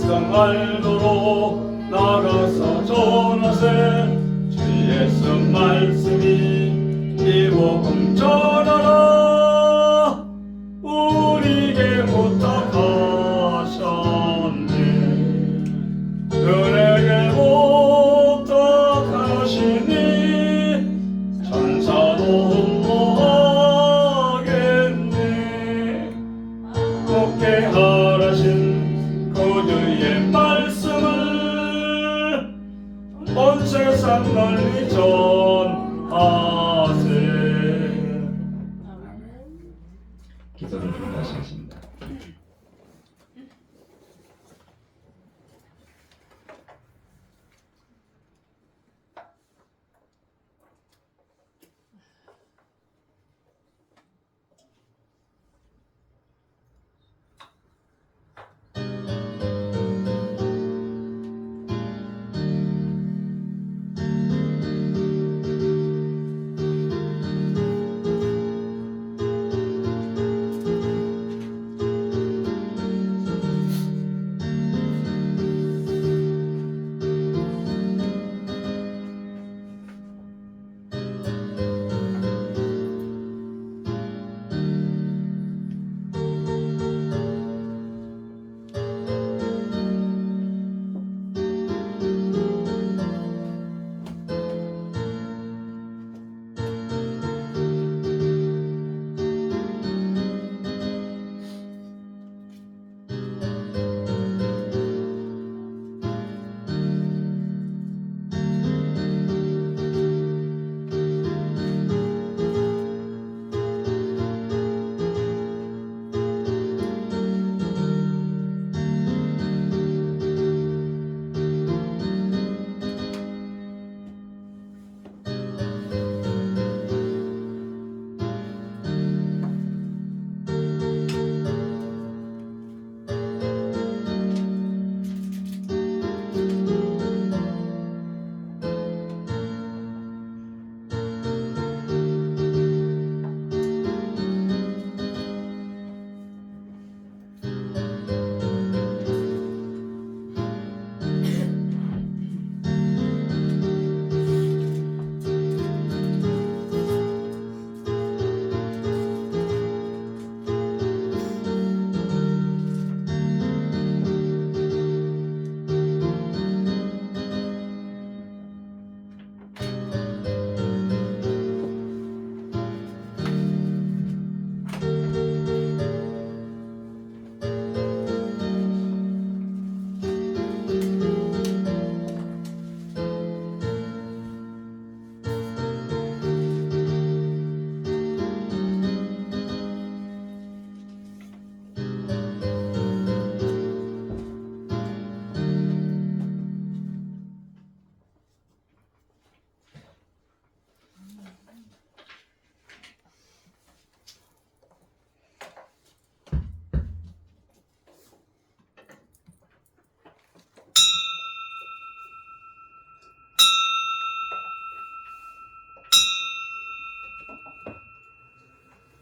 세상 말도록 나가서 전하세. 주 예수 말씀이 이 복음 전하라. 우리에게 부탁하셨네. 그에게 부탁하시니 천사도 흠모하겠네. 굳게 하라신 그들의 말씀을 온 세상 널리 전하세. 기도를 준비하시겠습니다.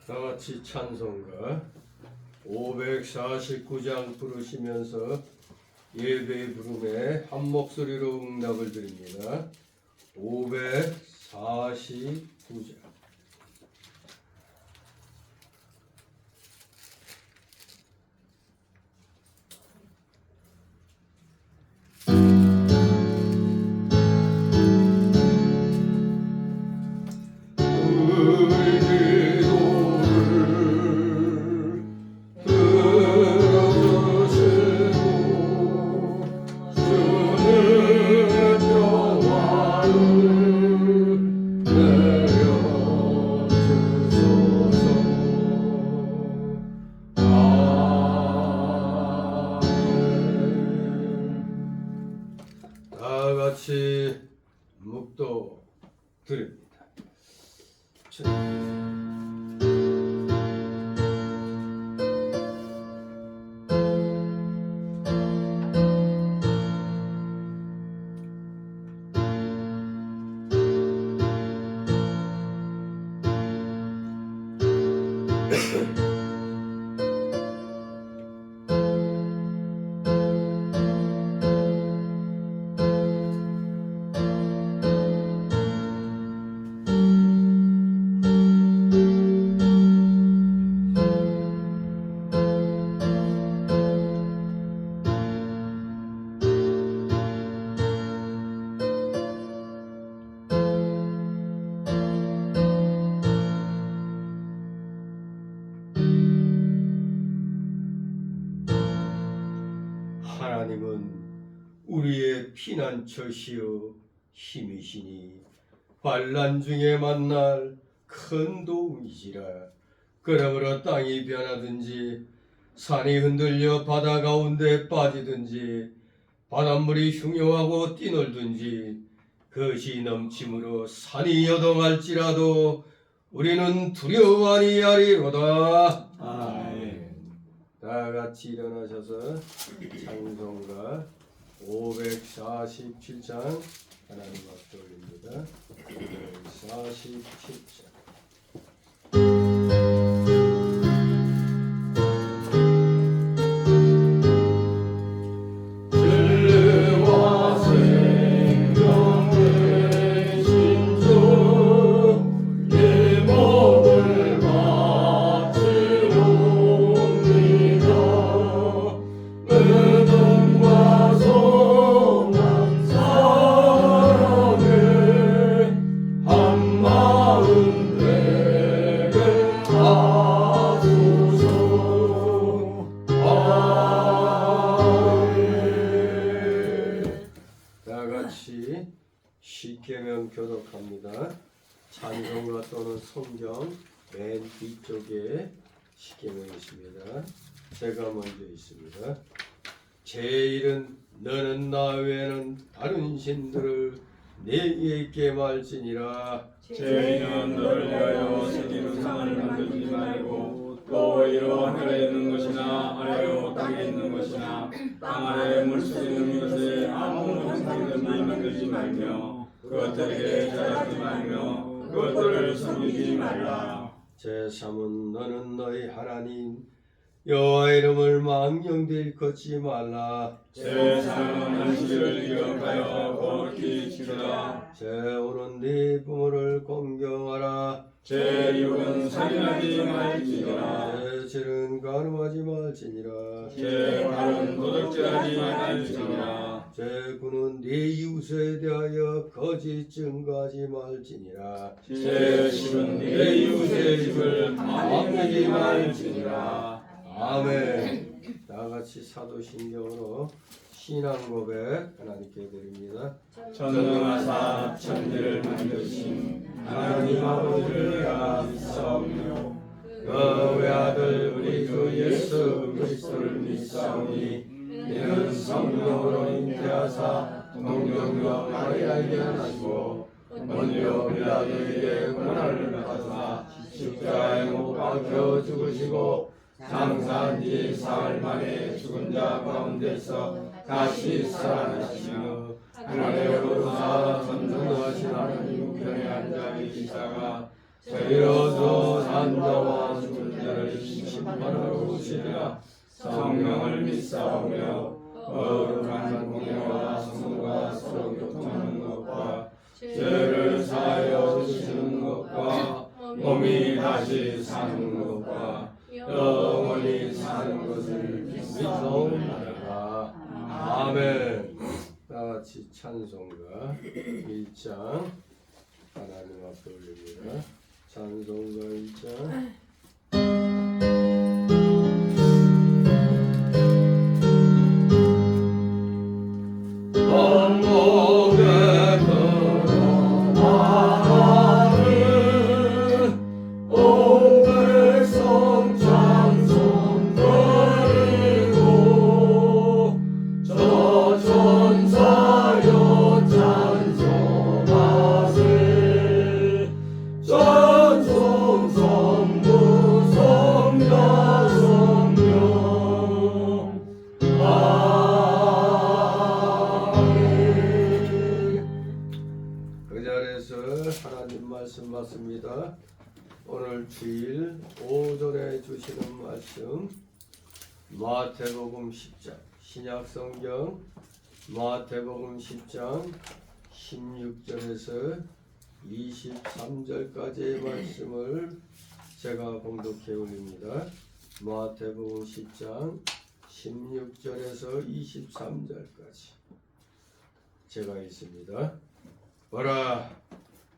다같이 찬송가 549장 부르시면서 예배 부름에 한 목소리로 응답을 드립니다. 549장. 다같이 묵도 드립니다. 우리의 피난처시여 힘이시니 환난 중에 만날 큰 도움이시라. 그러므로 땅이 변하든지 산이 흔들려 바다 가운데 빠지든지 바닷물이 흉용하고 뛰놀든지 그것이 넘침으로 산이 여동할지라도 우리는 두려워 아니하리로다. 아멘. 다 같이 일어나셔서 찬송가 547장 하나님 앞에 올립니다. 547장. 진리와 생명 되신 주, 이 몸을 바치옵니다. 믿음과 소망 사랑에 한 마음 되게 하소서. 다 같이 십계명 교독합니다. 찬송가 또는 성경 맨 뒤쪽에 십계명이 있습니다. 제가 먼저 있습니다. 제1은 너는 나 외에는 다른 신들을 내게 있게 말지니라. 죄인은 너를 위하여 새기는 상을 만들지 말고 또 이로 하늘에 있는 것이나 아래로 땅에 있는 것이나 땅 아래 물속에 있는 것에 아무 형상이든지 만들지 말며 그것들에게 절하지 말며 그것들을 섬기지 말라. 제3은 너는 너희 하나님 여호와 이름을 망령되이 걷지 말라. 제4는 안식일을 기억하여 거룩히 지키라. 제5는 네 부모를 공경하라. 제6은 살인하지 말지니라. 제7은 간음하지 말지니라. 제8은 도둑질하지 말지니라. 제9는 네 이웃에 대하여 거짓 증거하지 말지니라. 제10은 내 이웃의 집을 망하지 말지니라. 아멘. 다 같이 사도신경으로 신앙 고백 하나님께 드립니다. 전능하사 천지를 만드신 하나님 아버지를 내가 믿사오며 그 외아들 우리 주 예수 그리스도를 믿사오니 이는 성령으로 잉태하사 동정녀 마리아에게 나시고 본디오 빌라도에게 고난을 받으사 십자가에 못 박혀 죽으시고 장사한 지 사흘 만에 죽은 자 가운데서 다시 살아나시며 하늘에 오르사 전능하신 하나님 우편에 앉아 계시다가 저희로서 산 자와 죽은 자를 심판하러 오시리라. 성령을 믿사오며 거룩한 공예와 성도가 서로 교통하는 것과 죄를 사하여 주시는 것과 몸이 다시 사는 것과 영원히 사는 것을 믿사옵나이다. 아멘. 다 같이 찬송가 1장 하나님 앞에 올립니다. 찬송가 1장. 하나님 말씀 맞습니다. 오늘 주일 오전에 주시는 말씀 마태복음 10장 신약성경 마태복음 10장 16절에서 23절까지의 말씀을 제가 봉독해 올립니다. 마태복음 10장 16절에서 23절까지 제가 있습니다. 보라,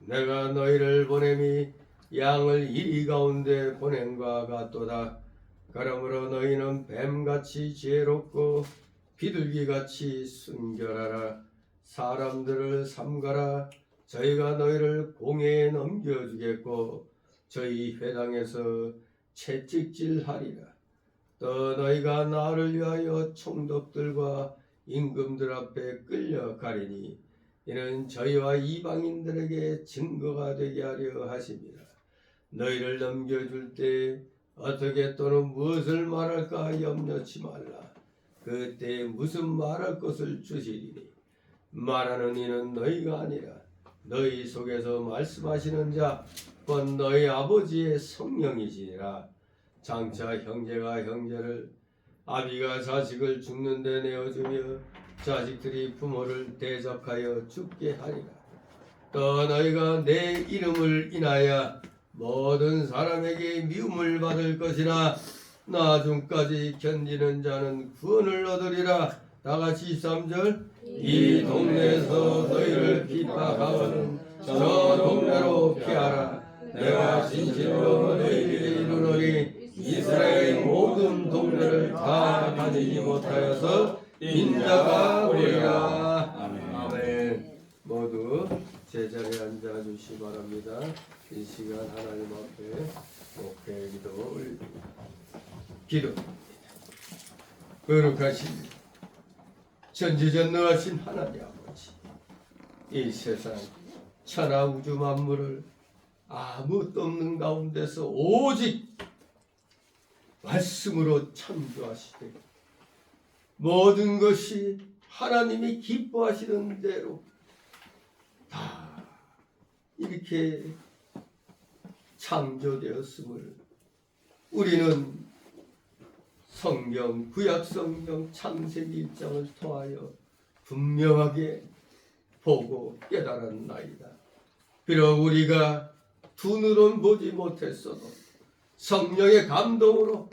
내가 너희를 보냄이 양을 이리 가운데 보냄과 같도다. 그러므로 너희는 뱀같이 지혜롭고 비둘기같이 순결하라. 사람들을 삼가라. 저희가 너희를 공회에 넘겨주겠고 저희 회당에서 채찍질하리라. 또 너희가 나를 위하여 총독들과 임금들 앞에 끌려가리니 이는 저희와 이방인들에게 증거가 되게 하려 하심이라. 너희를 넘겨줄 때 어떻게 또는 무엇을 말할까 염려치 말라. 그때 무슨 말할 것을 주시리니 말하는 이는 너희가 아니라 너희 속에서 말씀하시는 자 곧 너희 아버지의 성령이시니라. 장차 형제가 형제를 아비가 자식을 죽는 데 내어주며 자식들이 부모를 대적하여 죽게 하리라. 또 너희가 내 이름을 인하여 모든 사람에게 미움을 받을 것이나 나중까지 견디는 자는 구원을 얻으리라. 다같이 13절 이 동네에서 너희를 핍박하거든 저 동네로 피하라. 내가 진실로 너희에게 이르노니 이스라엘 모든 동네를 다 다니지 못하여서 인자가 오리라. 아멘. 모두 제자리에 앉아주시기 바랍니다. 이 시간 하나님 앞에 목회 기도 올립니다. 기도합니다. 거룩하신 전지전능하신 하나님 아버지, 이 세상 천하 우주 만물을 아무것도 없는 가운데서 오직 말씀으로 창조하시되 모든 것이 하나님이 기뻐하시는 대로 다 이렇게 창조되었음을 우리는 성경, 구약성경 창세기 1장을 통하여 분명하게 보고 깨달았나이다. 비록 우리가 두 눈은 보지 못했어도 성령의 감동으로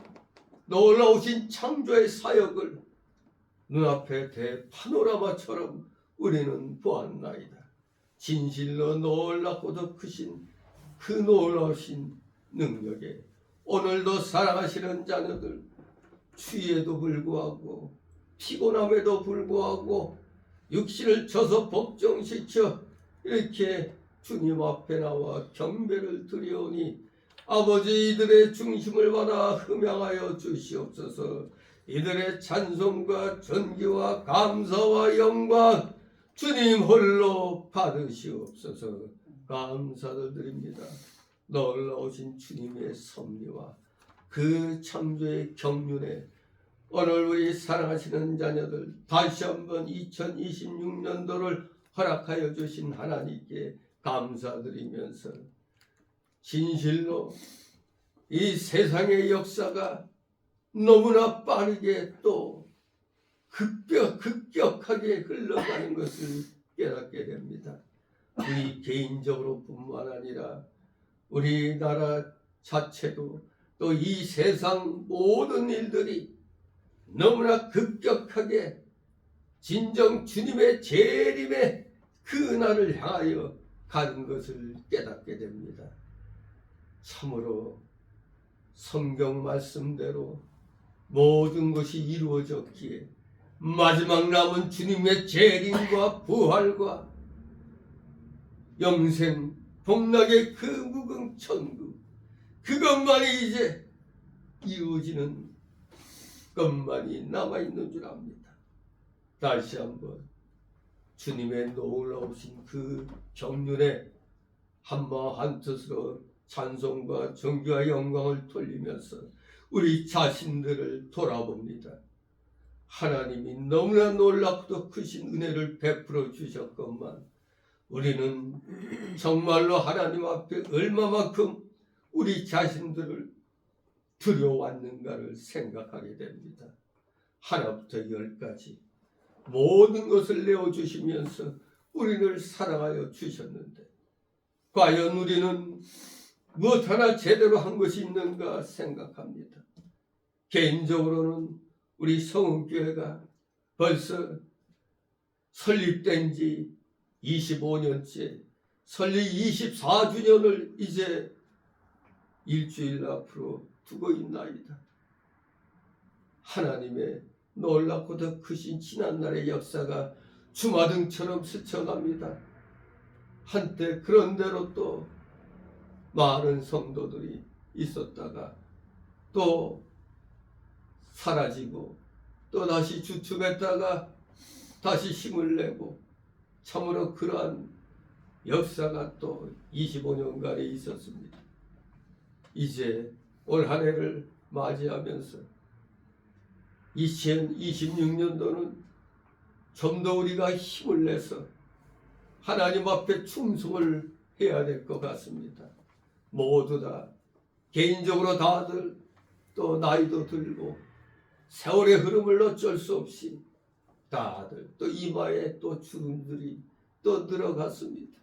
놀라우신 창조의 사역을 눈앞에 대파노라마처럼 우리는 보았나이다. 진실로 놀랍고도 크신 그 놀라우신 능력에 오늘도 살아가시는 자녀들 추위에도 불구하고 피곤함에도 불구하고 육신을 쳐서 복종시켜 이렇게 주님 앞에 나와 경배를 드리오니 아버지 이들의 중심을 받아 흠양하여 주시옵소서. 이들의 찬송과 존귀와 감사와 영광 주님 홀로 받으시옵소서. 감사를 드립니다. 놀라우신 주님의 섭리와 그 창조의 경륜에 오늘 우리 사랑하시는 자녀들 다시 한번 2026년도를 허락하여 주신 하나님께 감사드리면서 진실로 이 세상의 역사가 너무나 빠르게 또 급격하게 흘러가는 것을 깨닫게 됩니다. 우리 개인적으로 뿐만 아니라 우리나라 자체도 또 이 세상 모든 일들이 너무나 급격하게 진정 주님의 재림의 그 날을 향하여 가는 것을 깨닫게 됩니다. 참으로 성경 말씀대로 모든 것이 이루어졌기에 마지막 남은 주님의 재림과 부활과 영생 복락의 그 묵은 천국 그것만이 이제 이루어지는 것만이 남아있는 줄 압니다. 다시 한번 주님의 놀라우신 그 경륜에 한마음 한뜻으로 찬송과 존귀와 영광을 돌리면서 우리 자신들을 돌아봅니다. 하나님이 너무나 놀랍고 크신 은혜를 베풀어 주셨건만 우리는 정말로 하나님 앞에 얼마만큼 우리 자신들을 두려워왔는가를 생각하게 됩니다. 하나부터 열까지 모든 것을 내어주시면서 우리를 사랑하여 주셨는데 과연 우리는 무엇 하나 제대로 한 것이 있는가 생각합니다. 개인적으로는 우리 성은교회가 벌써 설립된 지 25년째 설립 24주년을 이제 일주일 앞으로 두고 있나이다. 하나님의 놀랍고 더 크신 지난날의 역사가 주마등처럼 스쳐갑니다. 한때 그런 대로 또 많은 성도들이 있었다가 또 사라지고 또 다시 주춤했다가 다시 힘을 내고 참으로 그러한 역사가 또 25년간에 있었습니다. 이제 올 한 해를 맞이하면서 2026년도는 좀 더 우리가 힘을 내서 하나님 앞에 충성을 해야 될 것 같습니다. 모두 다 개인적으로 다들 또 나이도 들고 세월의 흐름을 어쩔 수 없이 다들 또 이마에 또 주름들이 또 들어갔습니다.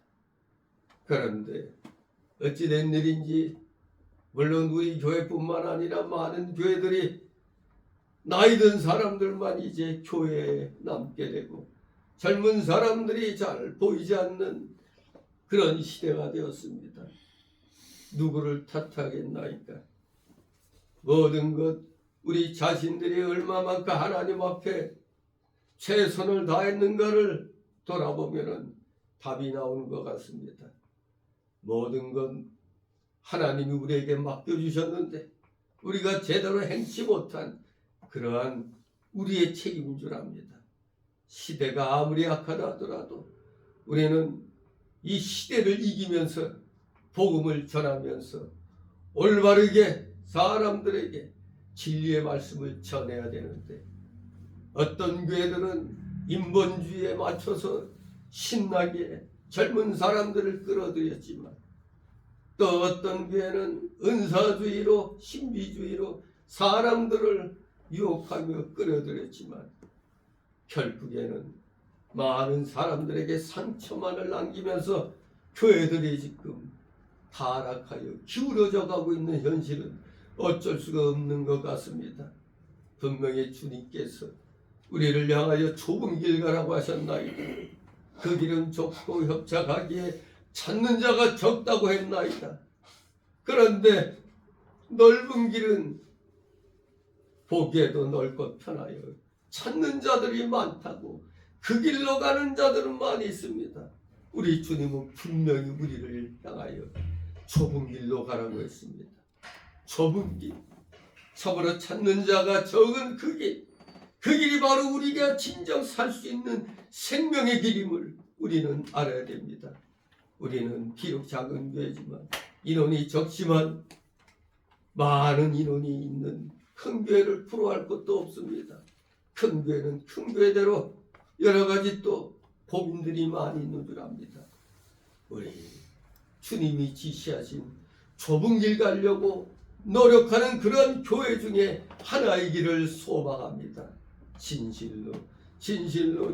그런데 어찌된 일인지 물론 우리 교회뿐만 아니라 많은 교회들이 나이 든 사람들만 이제 교회에 남게 되고 젊은 사람들이 잘 보이지 않는 그런 시대가 되었습니다. 누구를 탓하겠나이까? 모든 것 우리 자신들이 얼마만큼 하나님 앞에 최선을 다했는가를 돌아보면 답이 나오는 것 같습니다. 모든 건 하나님이 우리에게 맡겨주셨는데 우리가 제대로 행치 못한 그러한 우리의 책임인 줄 압니다. 시대가 아무리 악하다 하더라도 우리는 이 시대를 이기면서 복음을 전하면서 올바르게 사람들에게 진리의 말씀을 전해야 되는데 어떤 교회들은 인본주의에 맞춰서 신나게 젊은 사람들을 끌어들였지만 또 어떤 교회는 은사주의로 신비주의로 사람들을 유혹하며 끌어들였지만 결국에는 많은 사람들에게 상처만을 남기면서 교회들이 지금 타락하여 기울어져 가고 있는 현실은 어쩔 수가 없는 것 같습니다. 분명히 주님께서 우리를 향하여 좁은 길 가라고 하셨나이다. 그 길은 좁고 협착하기에 찾는 자가 적다고 했나이다. 그런데 넓은 길은 보기에도 넓고 편하여 찾는 자들이 많다고 그 길로 가는 자들은 많이 있습니다. 우리 주님은 분명히 우리를 향하여 좁은 길로 가라고 했습니다. 좁은 길, 참으로 찾는 자가 적은 그 길, 그 길이 바로 우리가 진정 살 수 있는 생명의 길임을 우리는 알아야 됩니다. 우리는 비록 작은 교회지만 인원이 적지만 많은 인원이 있는 큰 교회를 부러워할 것도 없습니다. 큰 교회는 큰 교회대로 여러 가지 또 고민들이 많이 있는 줄 압니다. 우리 주님이 지시하신 좁은 길 가려고 노력하는 그런 교회 중에 하나이기를 소망합니다. 진실로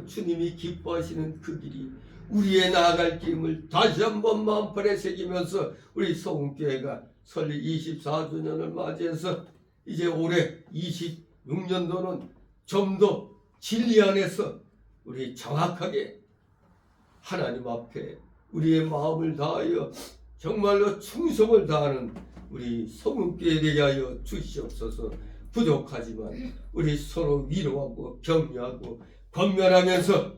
주님이 기뻐하시는 그 길이 우리의 나아갈 길임을 다시 한번 마음판에 새기면서 우리 서훈교회가 설립 24주년을 맞이해서 이제 올해 26년도는 좀 더 진리 안에서 우리 정확하게 하나님 앞에 우리의 마음을 다하여 정말로 충성을 다하는 우리 서문교회에 되게 하여 주시옵소서. 부족하지만 우리 서로 위로하고 격려하고 권면하면서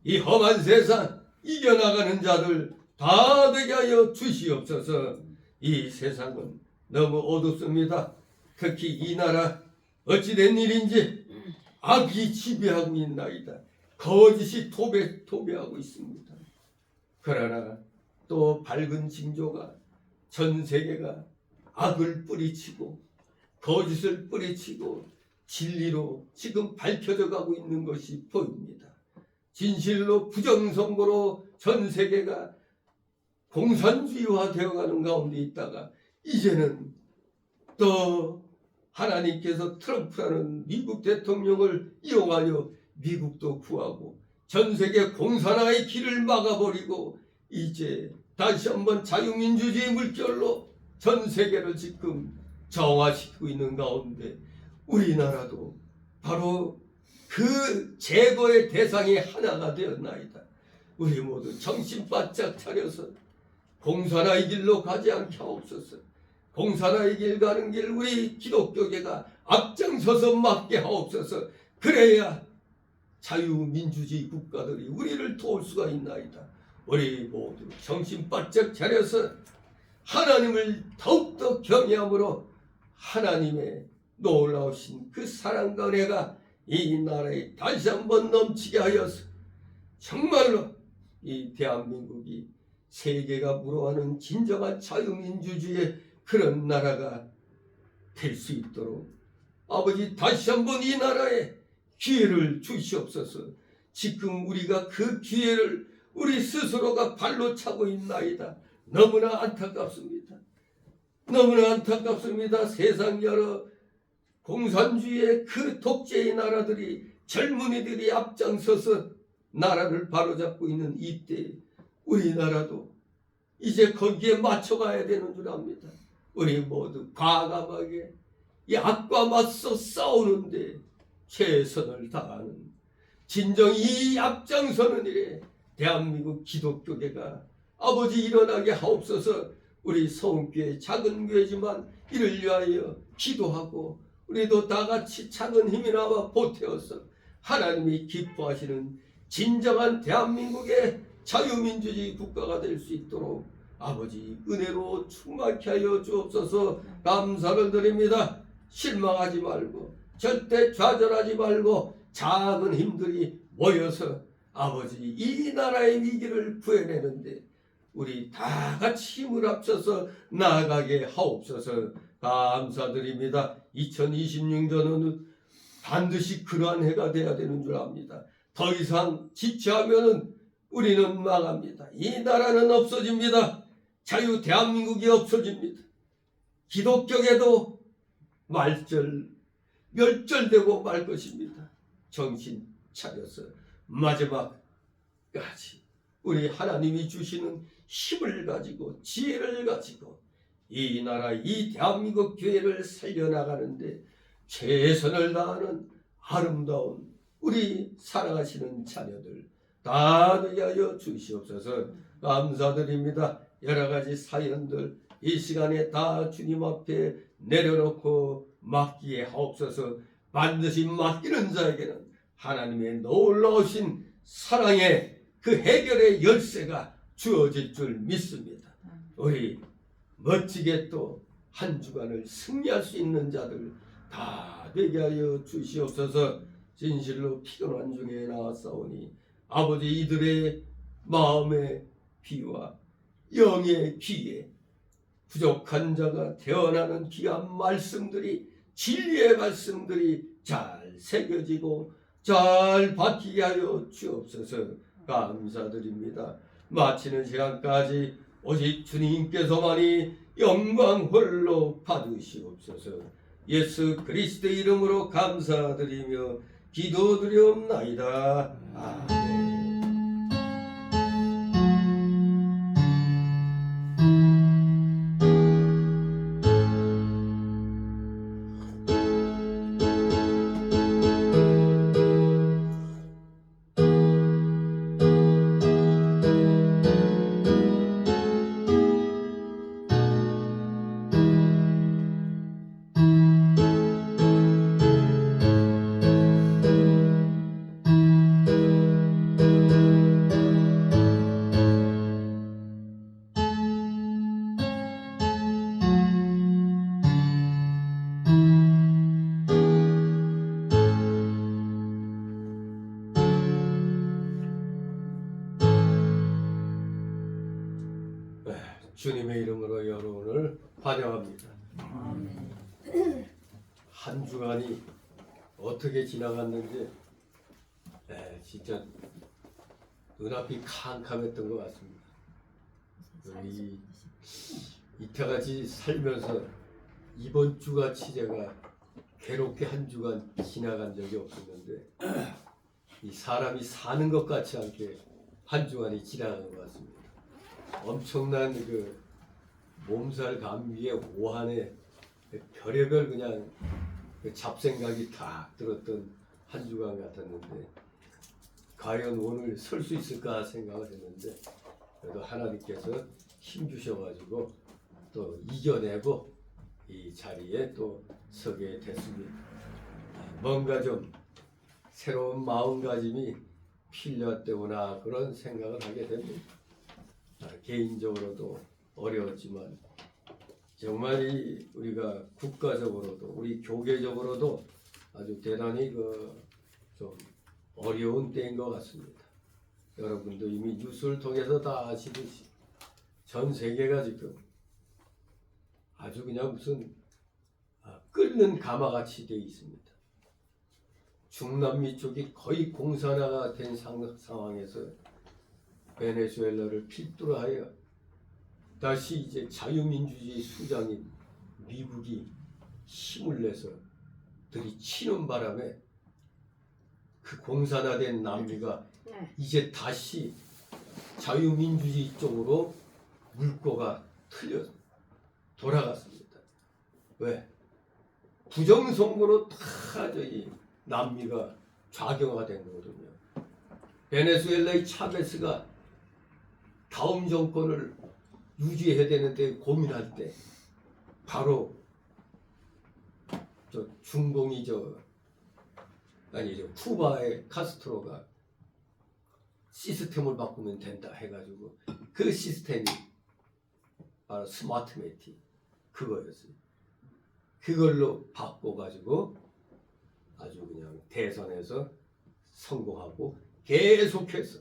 이 험한 세상 이겨나가는 자들 다 되게 하여 주시옵소서. 이 세상은 너무 어둡습니다. 특히 이 나라 어찌된 일인지 악이 지배하고 있나이다. 거짓이 도배하고 있습니다. 그러나 또 밝은 징조가 전 세계가 악을 뿌리치고 거짓을 뿌리치고 진리로 지금 밝혀져 가고 있는 것이 보입니다. 진실로 부정선거로 전 세계가 공산주의화 되어가는 가운데 있다가 이제는 또 하나님께서 트럼프라는 미국 대통령을 이용하여 미국도 구하고 전 세계 공산화의 길을 막아버리고 이제 다시 한번 자유민주주의 물결로 전 세계를 지금 정화시키고 있는 가운데 우리나라도 바로 그 제거의 대상이 하나가 되었나이다. 우리 모두 정신 바짝 차려서 공산화의 길로 가지 않게 하옵소서. 공산화의 길 가는 길 우리 기독교계가 앞장서서 막게 하옵소서. 그래야 자유민주주의 국가들이 우리를 도울 수가 있나이다. 우리 모두 정신 바짝 차려서 하나님을 더욱더 경외함으로 하나님의 놀라우신 그 사랑과 은혜가 이 나라에 다시 한번 넘치게 하여서 정말로 이 대한민국이 세계가 부러워하는 진정한 자유민주주의의 그런 나라가 될 수 있도록 아버지 다시 한번 이 나라에 기회를 주시옵소서. 지금 우리가 그 기회를 우리 스스로가 발로 차고 있나이다. 너무나 안타깝습니다. 너무나 안타깝습니다. 세상 여러 공산주의의 그 독재의 나라들이 젊은이들이 앞장서서 나라를 바로잡고 있는 이때 우리나라도 이제 거기에 맞춰가야 되는 줄 압니다. 우리 모두 과감하게 이 악과 맞서 싸우는데 최선을 다하는 진정 이 앞장서는 일에 대한민국 기독교계가 아버지 일어나게 하옵소서. 우리 서운교회 작은 교회지만 이를 위하여 기도하고 우리도 다 같이 작은 힘이나마 보태어서 하나님이 기뻐하시는 진정한 대한민국의 자유민주주의 국가가 될 수 있도록 아버지 은혜로 충만케 하여 주옵소서. 감사를 드립니다. 실망하지 말고 절대 좌절하지 말고 작은 힘들이 모여서 아버지 이 나라의 위기를 구해내는데 우리 다 같이 힘을 합쳐서 나아가게 하옵소서. 감사드립니다. 2026년은 반드시 그러한 해가 돼야 되는 줄 압니다. 더 이상 지체하면은 우리는 망합니다. 이 나라는 없어집니다. 자유 대한민국이 없어집니다. 기독교계도 멸절되고 말 것입니다. 정신 차려서 마지막까지 우리 하나님이 주시는 힘을 가지고 지혜를 가지고 이 나라 이 대한민국 교회를 살려나가는데 최선을 다하는 아름다운 우리 사랑하시는 자녀들 다 되게 하여 주시옵소서. 감사드립니다. 여러 가지 사연들 이 시간에 다 주님 앞에 내려놓고 맡기게 하옵소서. 반드시 맡기는 자에게는 하나님의 놀라우신 사랑의 그 해결의 열쇠가 주어질 줄 믿습니다. 우리 멋지게 또 한 주간을 승리할 수 있는 자들 다 되게 하여 주시옵소서. 진실로 피곤한 중에 나왔사오니 아버지 이들의 마음의 비와 영의 귀에 부족한 자가 태어나는 귀한 말씀들이 진리의 말씀들이 잘 새겨지고 잘 박히게 하여 주옵소서. 감사드립니다. 마치는 시간까지 오직 주님께서만이 영광 홀로 받으시옵소서. 예수 그리스도의 이름으로 감사드리며 기도드리옵나이다. 아멘. 주님의 이름으로 여러분을 환영합니다. 한 주간이 어떻게 지나갔는지 진짜 눈앞이 캄캄했던 것 같습니다. 이때같이 살면서 이번 주같이 제가 괴롭게 한 주간 지나간 적이 없었는데 이 사람이 사는 것 같지 않게 한 주간이 지나간 것 같습니다. 엄청난 그 몸살 감기에 오한에 별의별 그냥 그 잡생각이 다 들었던 한 주간 같았는데 과연 오늘 설 수 있을까 생각을 했는데 그래도 하나님께서 힘 주셔가지고 또 이겨내고 이 자리에 또 서게 됐습니다. 뭔가 좀 새로운 마음가짐이 필요했구나 그런 생각을 하게 됩니다. 개인적으로도 어려웠지만 정말 우리가 국가적으로도 우리 교계적으로도 아주 대단히 좀 어려운 때인 것 같습니다. 여러분도 이미 뉴스를 통해서 다 아시듯이 전 세계가 지금 아주 그냥 무슨 끓는 가마같이 되어 있습니다. 중남미 쪽이 거의 공산화가 된 상황에서 베네수엘라를 필두로 하여 다시 이제 자유민주주의 수장인 미국이 힘을 내서 들이치는 바람에 그 공산화된 남미가 이제 다시 자유민주주의 쪽으로 물꼬가 틀려 돌아갔습니다. 왜? 부정선거로 다 저희 남미가 좌경화가 된 거거든요. 베네수엘라의 차베스가 다음 정권을 유지해야 되는데 고민할 때 바로 중공이 쿠바의 카스트로가 시스템을 바꾸면 된다 해가지고 그 시스템이 바로 스마트 매틱 그거였어요. 그걸로 바꿔가지고 아주 그냥 대선에서 성공하고 계속해서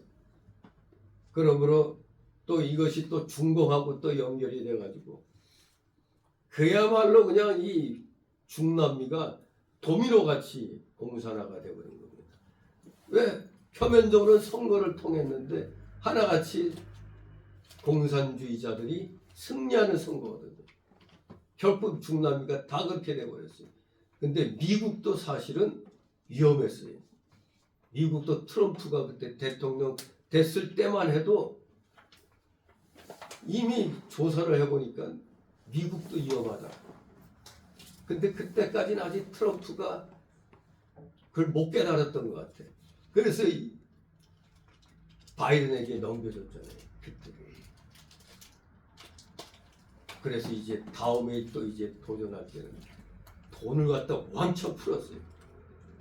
그러므로 또 이것이 또 중공하고 또 연결이 돼가지고 그야말로 그냥 이 중남미가 도미노같이 공산화가 되어버린 겁니다. 왜? 표면적으로는 선거를 통했는데 하나같이 공산주의자들이 승리하는 선거거든요. 결국 중남미가 다 그렇게 돼버렸어요. 근데 미국도 사실은 위험했어요. 미국도 트럼프가 그때 대통령 됐을 때만 해도 이미 조사를 해보니까 미국도 위험하다. 근데 그때까지는 아직 트럼프가 그걸 못 깨달았던 것 같아. 그래서 바이든에게 넘겨줬잖아요. 그때. 그래서 이제 다음에 또 이제 도전할 때는 돈을 갖다 왕창 풀었어요.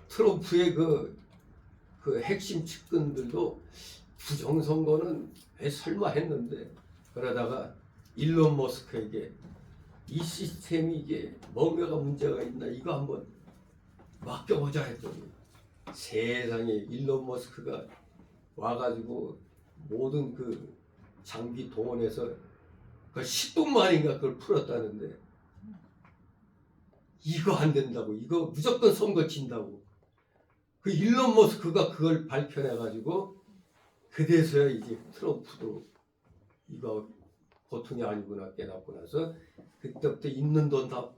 트럼프의 그 핵심 측근들도 부정선거는 왜 설마 했는데 그러다가 일론 머스크에게 이 시스템이 이게 뭔가가 문제가 있나 이거 한번 맡겨보자 했더니 세상에 일론 머스크가 와가지고 모든 그 장비 동원해서 그 10분 만인가 그걸 풀었다는데 이거 안 된다고 이거 무조건 선거 진다고 그 일론 머스크가 그걸 밝혀내가지고 그래서야 이제 트럼프도 이거 보통이 아니구나 깨닫고 나서 그때부터 있는 돈 다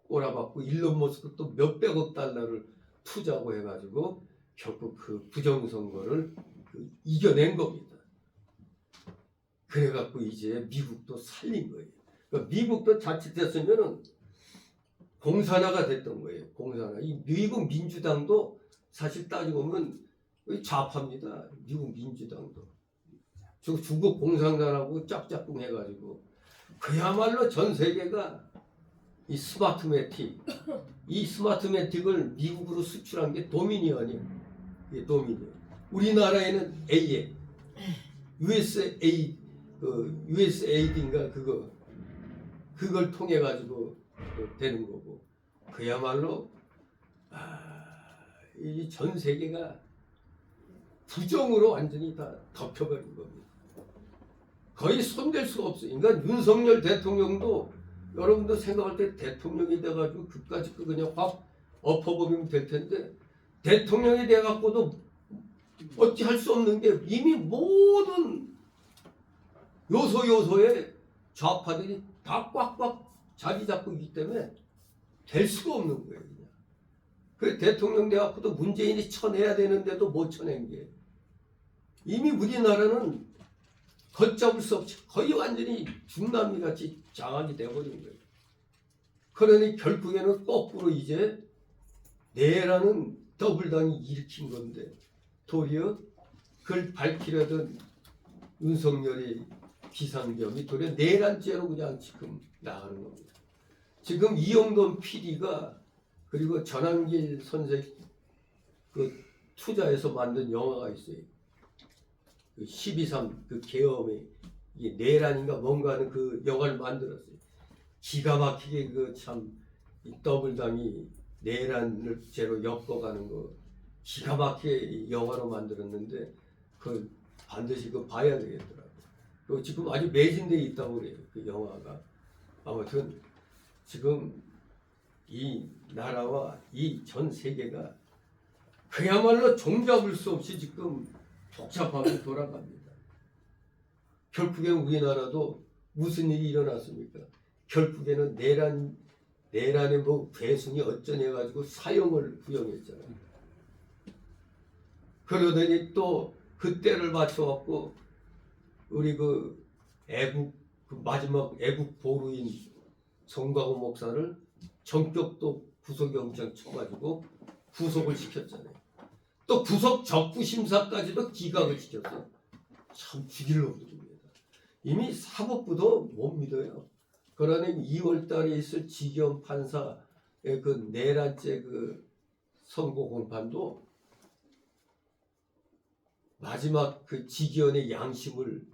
꼬라박고 일론 머스크 또 몇백억 달러를 투자하고 해가지고 결국 그 부정선거를 이겨낸 겁니다. 그래갖고 이제 미국도 살린 거예요. 그러니까 미국도 자칫했으면은 공산화가 됐던 거예요. 공산화. 이 미국 민주당도 사실 따지고 보면 좌파입니다. 미국 민주당도. 중국 공산당하고 짝짝꿍 해가지고 그야말로 전 세계가 이 스마트 매틱 이 스마트 매틱을 미국으로 수출한 게 도미니언이에요. 이게 도미니언. 우리나라에는 AM, USAID인가 그걸 통해 가지고 되는 거고 그야말로 이 전 세계가 부정으로 완전히 다 덮여버린 겁니다. 거의 손댈 수가 없어요. 그러니까 윤석열 대통령도 여러분도 생각할 때 대통령이 돼가지고 그까짓 거 그냥 확 엎어버리면 될 텐데 대통령이 돼갖고도 어찌 할 수 없는 게 이미 모든 요소에 좌파들이 다 꽉꽉 자리 잡고 있기 때문에 될 수가 없는 거예요. 그냥. 그 대통령 돼갖고도 문재인이 쳐내야 되는데도 못 쳐낸 게 이미 우리나라는 걷잡을 수 없이 거의 완전히 중남미같이 장악이 돼버린 거예요. 그러니 결국에는 거꾸로 이제 내라는 더블당이 일으킨 건데 도리어 그걸 밝히려던 윤석열의 비상경이 도리어 내란죄로 그냥 지금 나가는 겁니다. 지금 이영돈 PD가 그리고 전한길 선생 그 투자해서 만든 영화가 있어요. 그 12.3 그 계엄의 이게 내란인가 뭔가 하는 그 영화를 만들었어요. 기가 막히게 그 참 더블당이 내란을 제로 엮어가는 거 기가 막히게 영화로 만들었는데 그 반드시 그 봐야 되겠더라고요. 그 지금 아주 매진돼 있다고 그래요. 그 영화가. 아무튼 지금 이 나라와 이 전 세계가 그야말로 종잡을 수 없이 지금 복잡하게 돌아갑니다. 결국엔 우리나라도 무슨 일이 일어났습니까? 결국에는 내란의 뭐 괴순이 어쩌냐 해가지고 사형을 구형했잖아요. 그러더니 또 그때를 맞춰갖고 우리 그 마지막 애국 보루인 송광호 목사를 전격도 구속영장 쳐가지고 구속을 시켰잖아요. 또 구속 적부 심사까지도 기각을 시켰어요. 참 죽일 놈들입니다. 이미 사법부도 못 믿어요. 그러니 2월달에 있을 지경 판사의 그 내란죄 그 선고 공판도 마지막 그 지기현의 양심을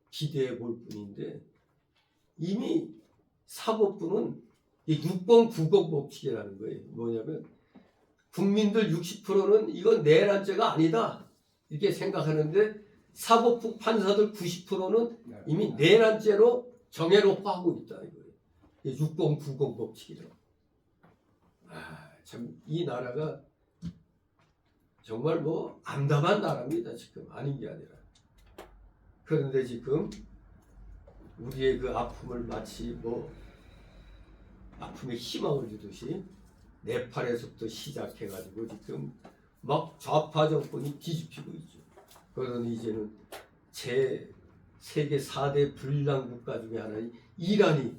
기대해 볼 뿐인데 이미 사법부는 이 6번 9번 법칙이라는 거예요. 뭐냐면 국민들 60%는 이건 내란죄가 아니다 이렇게 생각하는데 사법부 판사들 90%는 이미 내란죄로 정해놓고 하고 있다 이거예요. 6번 9번 법칙이라고. 참 이 나라가 정말 뭐 암담한 나라입니다. 지금 아닌 게 아니라. 그런데 지금 우리의 그 아픔을 마치 뭐 아픔에 희망을 주듯이 네팔에서부터 시작해가지고 지금 막 좌파 정권이 뒤집히고 있죠. 그러니 이제는 세계 4대 불량 국가 중에 하나인 이란이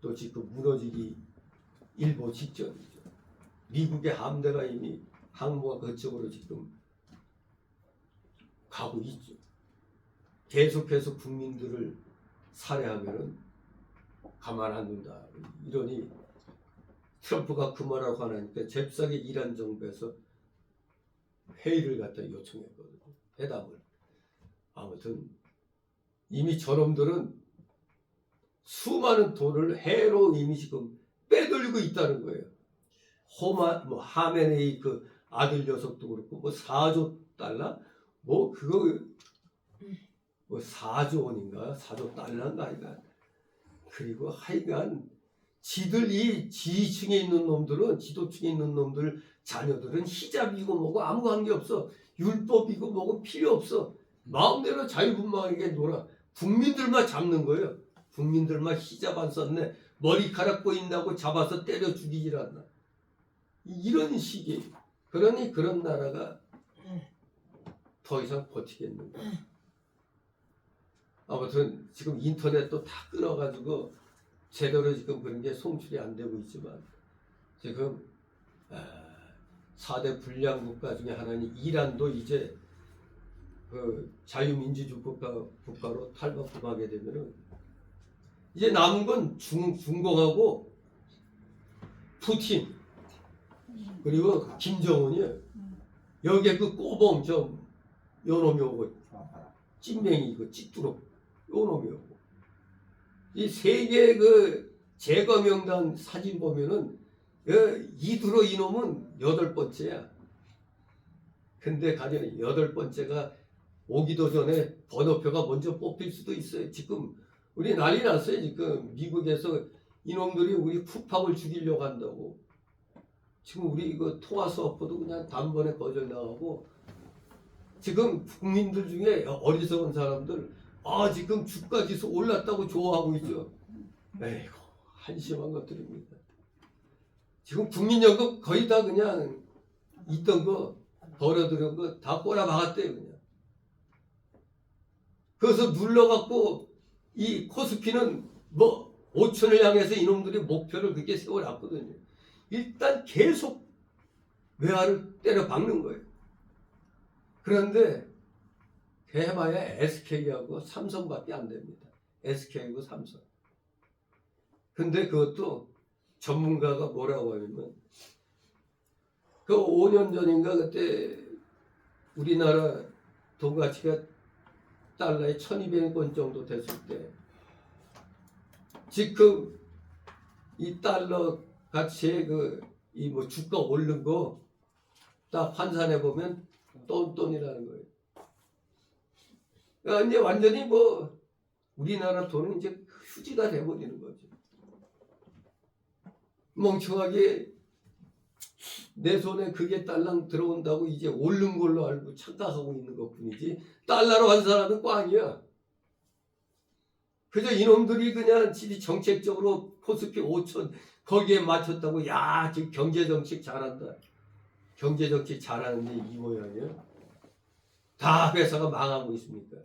또 지금 무너지기 일보 직전이죠. 미국의 함대가 이미 항모가 그쪽으로 지금 가고 있죠. 계속해서 국민들을 살해하면은 가만 안 둔다. 이러니 트럼프가 그만하고 하니까 잽싸게 이란 정부에서 회의를 갖다 요청했거든요. 회담을. 아무튼 이미 저놈들은 수많은 돈을 해로 이미 지금 빼돌리고 있다는 거예요. 하메네이 그 아들 녀석도 그렇고 뭐 4조 달러? 뭐 그거 뭐 4조 원인가? 4조 달러인가 하여간. 그리고 하여간 지들이 지휘층에 있는 놈들은 지도층에 있는 놈들 자녀들은 히잡이고 뭐고 아무 관계 없어. 율법이고 뭐고 필요 없어. 마음대로 자유분방하게 놀아. 국민들만 잡는 거예요. 국민들만 히잡 안 썼네. 머리카락 보인다고 잡아서 때려 죽이질 않나. 이런 식이에요. 그러니 그런 나라가 더 이상 버티겠는가. 아무튼 지금 인터넷도 다 끊어가지고 제대로 지금 그런 게 송출이 안 되고 있지만 지금 4대 불량 국가 중에 하나인 이란도 이제 그 자유민주주의 국가로 탈바꿈하게 되면은 이제 남은 건 중공하고 푸틴 그리고 김정은이에요. 여기에 그 꼬봉 좀 요놈이 오고 찐맹이 그 찌뚜룩 요놈이 오고 이 세계 그 제거 명단 사진 보면은 이두로 이놈은 8번째야. 근데 가령 8번째가 오기도 전에 번호표가 먼저 뽑힐 수도 있어요. 지금 우리 난리 났어요. 지금 미국에서 이놈들이 우리 쿠팡을 죽이려고 한다고. 지금 우리 이거 통화 수업도 그냥 단번에 거절당하고 지금 국민들 중에 어리석은 사람들 지금 주가지수 올랐다고 좋아하고 있죠. 에이구 한심한 것들입니다. 지금 국민연금 거의 다 그냥 있던 거 벌어들인 거 다 꼬라박았대요 그냥. 그래서 눌러갖고 이 코스피는 뭐 5천을 향해서 이놈들이 목표를 그렇게 세워놨거든요. 일단 계속 외화를 때려 박는 거예요. 그런데 해봐야 SK하고 삼성밖에 안 됩니다. SK하고 삼성. 근데 그것도 전문가가 뭐라고 하냐면 그 5년 전인가 그때 우리나라 돈 가치가 달러에 1200원 정도 됐을 때 지금 이 달러 가치의 이 뭐 주가 오른 거 딱 환산해 보면 똔똔이라는 거예요. 그러니까 이제 완전히 뭐 우리나라 돈은 이제 휴지가 돼버리는 거죠. 멍청하게 내 손에 그게 달랑 들어온다고 이제 오른 걸로 알고 착각하고 있는 것뿐이지 달러로 환산하면 꽝이야. 그저 이놈들이 그냥 정책적으로 코스피 5천 거기에 맞췄다고 야 지금 경제정책 잘한다. 경제정책 잘하는데 이 모양이야. 다 회사가 망하고 있습니까?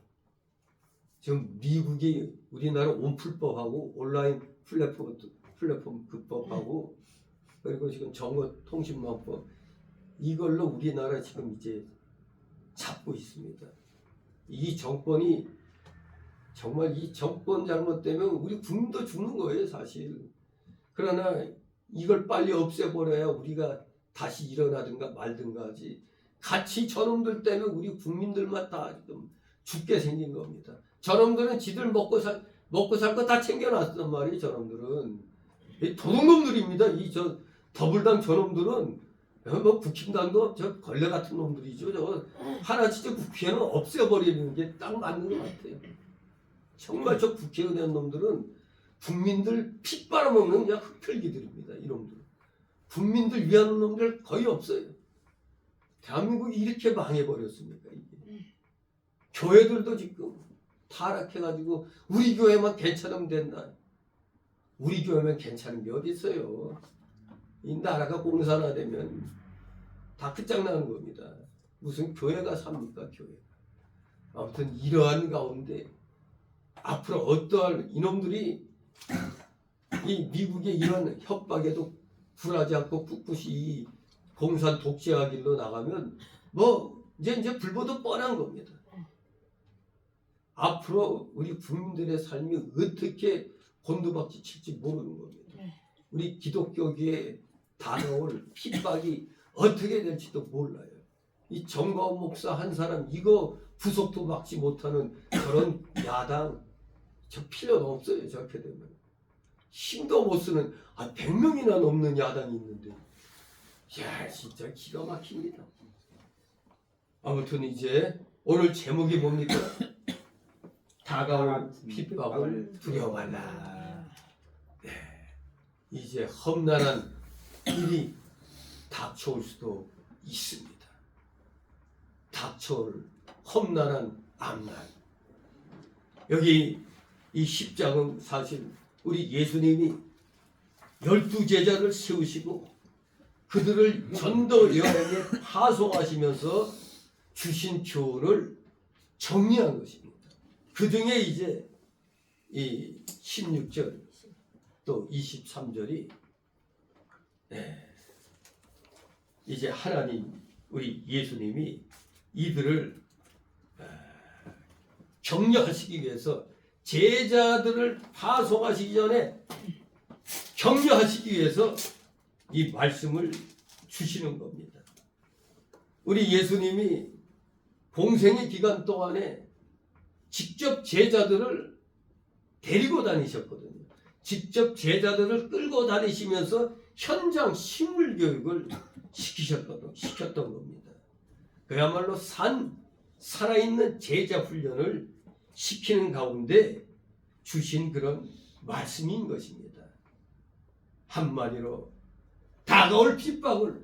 지금 미국이 우리나라 온풀법하고 온라인 플랫폼 급법하고 그리고 지금 정보통신망법 이걸로 우리나라 지금 이제 잡고 있습니다. 이 정권이 정말 이 정권 잘못되면 우리 국민도 죽는 거예요 사실. 그러나 이걸 빨리 없애버려야 우리가 다시 일어나든가 말든가 하지. 같이 저놈들 때문에 우리 국민들만 다 지금 죽게 생긴 겁니다. 저놈들은 지들 먹고 살 거 다 챙겨놨단 말이에요. 저놈들은 도둑놈들입니다. 이 더불당 저놈들은 뭐 국힘당도 저 걸레 같은 놈들이죠. 저 하나 진짜 국회의원 없애버리는 게 딱 맞는 것 같아요. 정말 저 국회의원 놈들은 국민들 피 빨아먹는 그냥 흡혈귀들입니다. 이놈들. 국민들 위하는 놈들 거의 없어요. 대한민국이 이렇게 망해버렸습니까? 이게. 교회들도 지금 타락해가지고 우리 교회만 괜찮으면 된다. 우리 교회만 괜찮은 게 어디 있어요? 이 나라가 공산화되면 다 끝장나는 겁니다. 무슨 교회가 삽니까? 교회가. 아무튼 이러한 가운데 앞으로 어떠한 이놈들이 이 미국의 이런 협박에도 굴하지 않고 꿋꿋이 이 공산 독재화 길로 나가면 뭐 이제 불보듯 뻔한 겁니다. 앞으로 우리 국민들의 삶이 어떻게 곤두박질 칠지 모르는 겁니다. 우리 기독교계에 다가올 핍박이 어떻게 될지도 몰라요. 이 정가원 목사 한 사람 이거 구속도 막지 못하는 그런 야당 저 필요도 없어요. 저렇게 되면 힘도 못 쓰는 100명이나 넘는 야당이 있는데 야 진짜 기가 막힙니다. 아무튼 이제 오늘 제목이 뭡니까? 다가올 핍박을 두려워하라. 네. 이제 험난한 일이 닥쳐올 수도 있습니다. 닥쳐올 험난한 앞날. 여기 이 10장은 사실 우리 예수님이 12제자를 세우시고 그들을 전도 여행에 파송하시면서 주신 교훈을 정리한 것입니다. 그 중에 이제 이 16절 또 23절이 이제 하나님 우리 예수님이 이들을 격려하시기 위해서 제자들을 파송하시기 전에 격려하시기 위해서 이 말씀을 주시는 겁니다. 우리 예수님이 공생의 기간 동안에 직접 제자들을 데리고 다니셨거든요. 직접 제자들을 끌고 다니시면서 현장 식물 교육을 시켰던 겁니다. 그야말로 살아있는 제자 훈련을 시키는 가운데 주신 그런 말씀인 것입니다. 한마디로 다가올 핍박을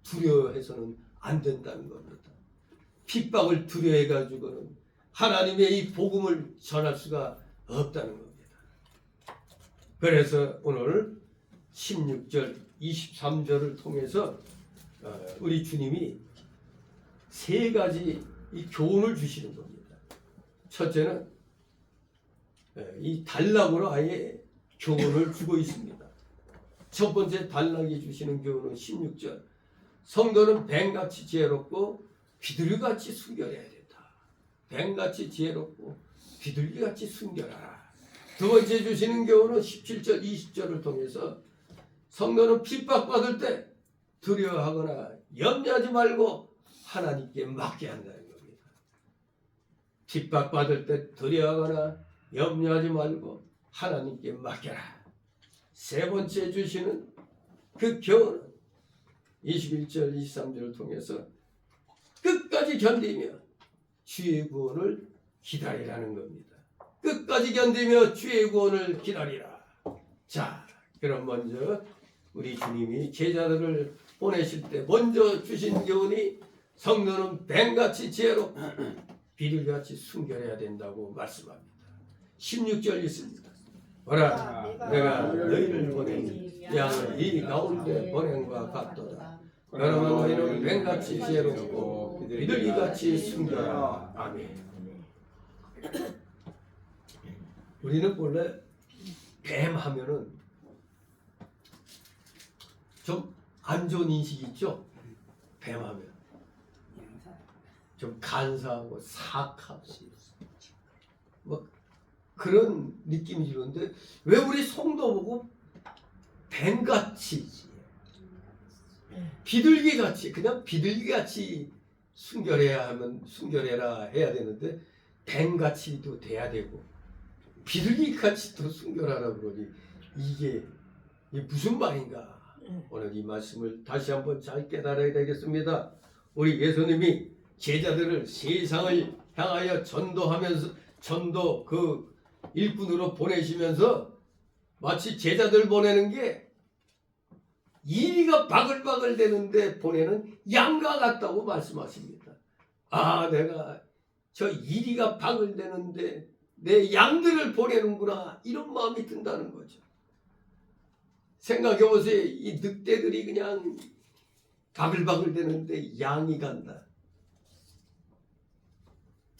두려워해서는 안 된다는 겁니다. 핍박을 두려워해가지고는 하나님의 이 복음을 전할 수가 없다는 겁니다. 그래서 오늘 16절, 23절을 통해서 우리 주님이 세 가지 이 교훈을 주시는 겁니다. 첫째는 이 단락으로 아예 교훈을 주고 있습니다. 첫 번째 단락이 주시는 교훈은 16절. 성도는 뱀같이 지혜롭고 비둘기같이 순결해야 된다. 뱀같이 지혜롭고 비둘기같이 순결하라. 두 번째 주시는 교훈은 17절, 20절을 통해서 성도는 핍박받을 때 두려워하거나 염려하지 말고 하나님께 맡게 한다는 겁니다. 핍박받을 때 두려워하거나 염려하지 말고 하나님께 맡겨라. 세 번째 주시는 그 교훈은 21절 23절을 통해서 끝까지 견디며 주의 구원을 기다리라는 겁니다. 끝까지 견디며 주의 구원을 기다리라. 자, 그럼 먼저 우리 주님이 제자들을 보내실 때 먼저 주신 교훈이 성도는 뱀같이 지혜롭고 비둘기같이 순결해야 된다고 말씀합니다. 16절 있습니다. 보라, 내가 너희를 보내니 양을 이 가운데 보낸과 같도다. 그러면 너희는 뱀같이 지혜롭고 비둘기같이 순결하라. 아멘. 우리는 원래 뱀 하면은 좀 안 좋은 인식이 있죠? 뱀 하면 좀 간사하고 사악하고 뭐 그런 느낌이 드는데 왜 우리 성도 보고 뱀같이 비둘기같이 그냥 비둘기같이 순결해야 하면 순결해라 해야 되는데 뱀같이도 돼야 되고 비둘기같이 또 순결하라 그러니 이게 무슨 말인가? 오늘 이 말씀을 다시 한번 잘 깨달아야 되겠습니다. 우리 예수님이 제자들을 세상을 향하여 전도하면서 전도 그 일꾼으로 보내시면서 마치 제자들 보내는 게 이리가 바글바글 되는데 보내는 양과 같다고 말씀하십니다. 아, 내가 저 이리가 바글대는데 내 양들을 보내는구나 이런 마음이 든다는 거죠. 생각해 보세요. 이 늑대들이 그냥 바글바글 되는데 양이 간다.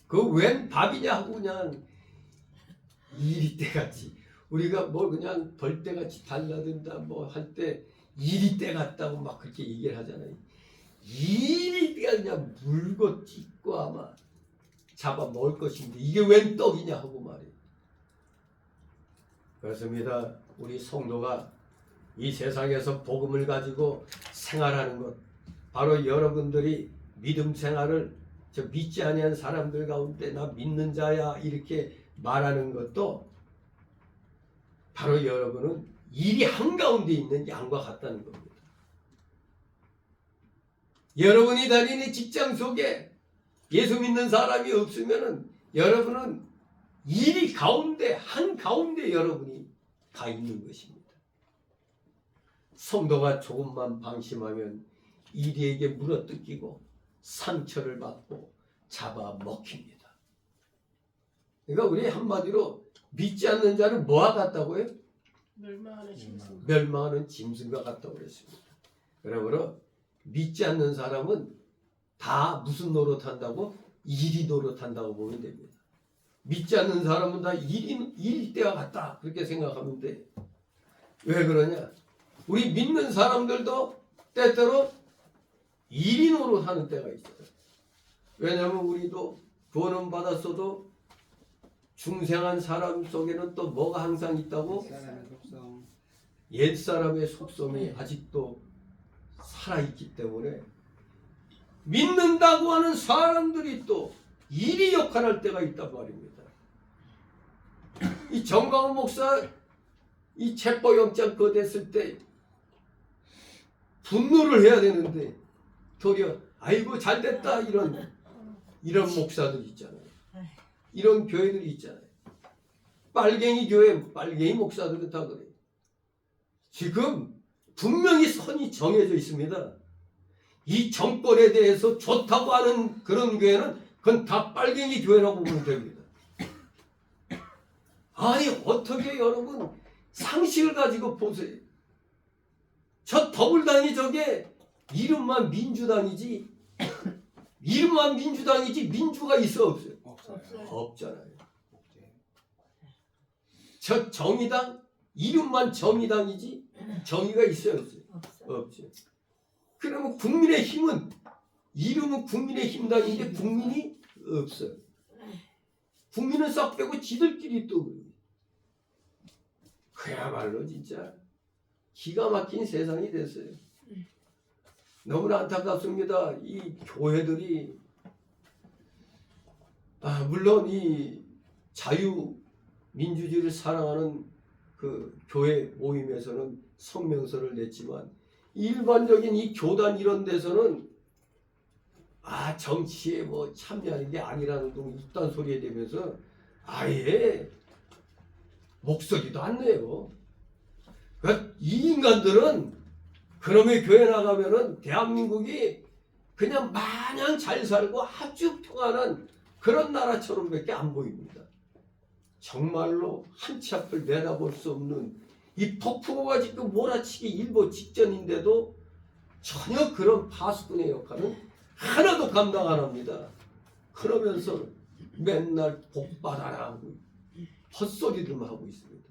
그 웬 밥이냐 하고 그냥 이리떼같이 우리가 뭐 그냥 벌떼같이 달라든다 뭐 할 때 이리떼 같다고 막 그렇게 얘기를 하잖아요. 이리떼가 그냥 물고 찢고 아마 잡아 먹을 것인데 이게 웬 떡이냐 하고 말이에요. 그렇습니다. 우리 성도가 이 세상에서 복음을 가지고 생활하는 것 바로 여러분들이 믿음 생활을 저 믿지 아니한 사람들 가운데 나 믿는 자야 이렇게 말하는 것도 바로 여러분은 일이 한가운데 있는 양과 같다는 겁니다. 여러분이 다니는 직장 속에 예수 믿는 사람이 없으면은 여러분은 일이 가운데 한가운데 여러분이 가 있는 것입니다. 성도가 조금만 방심하면 이리에게 물어뜯기고 상처를 받고 잡아먹힙니다. 그러니까 우리 한마디로 믿지 않는 자를 뭐와 같다고요? 멸망하는 짐승과 같다고 그랬습니다. 그러므로 믿지 않는 사람은 다 무슨 노릇한다고? 이리 노릇한다고 보면 됩니다. 믿지 않는 사람은 다 일일 때와 같다 그렇게 생각하면 돼. 왜 그러냐? 우리 믿는 사람들도 때때로 일이 노릇하는 때가 있어요. 왜냐하면 우리도 구원은 받았어도 중생한 사람 속에는 또 뭐가 항상 있다고? 옛사람의 속성이 아직도 살아있기 때문에 믿는다고 하는 사람들이 또 일이 역할할 때가 있단 말입니다. 이 정광훈 목사 이 체포영장 그거 됐을 때 분노를 해야 되는데 도리어 아이고 잘됐다 이런 목사들 있잖아요. 이런 교회들이 있잖아요. 빨갱이 교회 빨갱이 목사들은 다 그래요. 지금 분명히 선이 정해져 있습니다. 이 정권에 대해서 좋다고 하는 그런 교회는 그건 다 빨갱이 교회라고 보면 됩니다. 아니 어떻게 여러분 상식을 가지고 보세요. 저 더불당이 저게 이름만 민주당이지 이름만 민주당이지 민주가 있어 없어요? 없잖아요. 저 정의당 이름만 정의당이지 정의가 있어요 없어요? 없죠. 그러면 국민의힘은 이름은 국민의힘당인데 국민이 없어요. 국민은 싹 빼고 지들끼리 또 그야말로 진짜 기가 막힌 세상이 됐어요. 너무나 안타깝습니다. 이 교회들이 물론 이 자유민주주의를 사랑하는 그 교회 모임에서는 성명서를 냈지만 일반적인 이 교단 이런 데서는 정치에 뭐 참여하는 게 아니라는 등 이딴 소리에 대면서 아예 목소리도 안 내요. 그러니까 이 인간들은 그놈의 교회 나가면은 대한민국이 그냥 마냥 잘 살고 아주 평안한 그런 나라처럼밖에 안 보입니다. 정말로 한 치 앞을 내다볼 수 없는 이 폭풍우가 지금 몰아치기 일보 직전인데도 전혀 그런 파수꾼의 역할은 하나도 감당 안 합니다. 그러면서 맨날 복 받아라 하고 헛소리들만 하고 있습니다.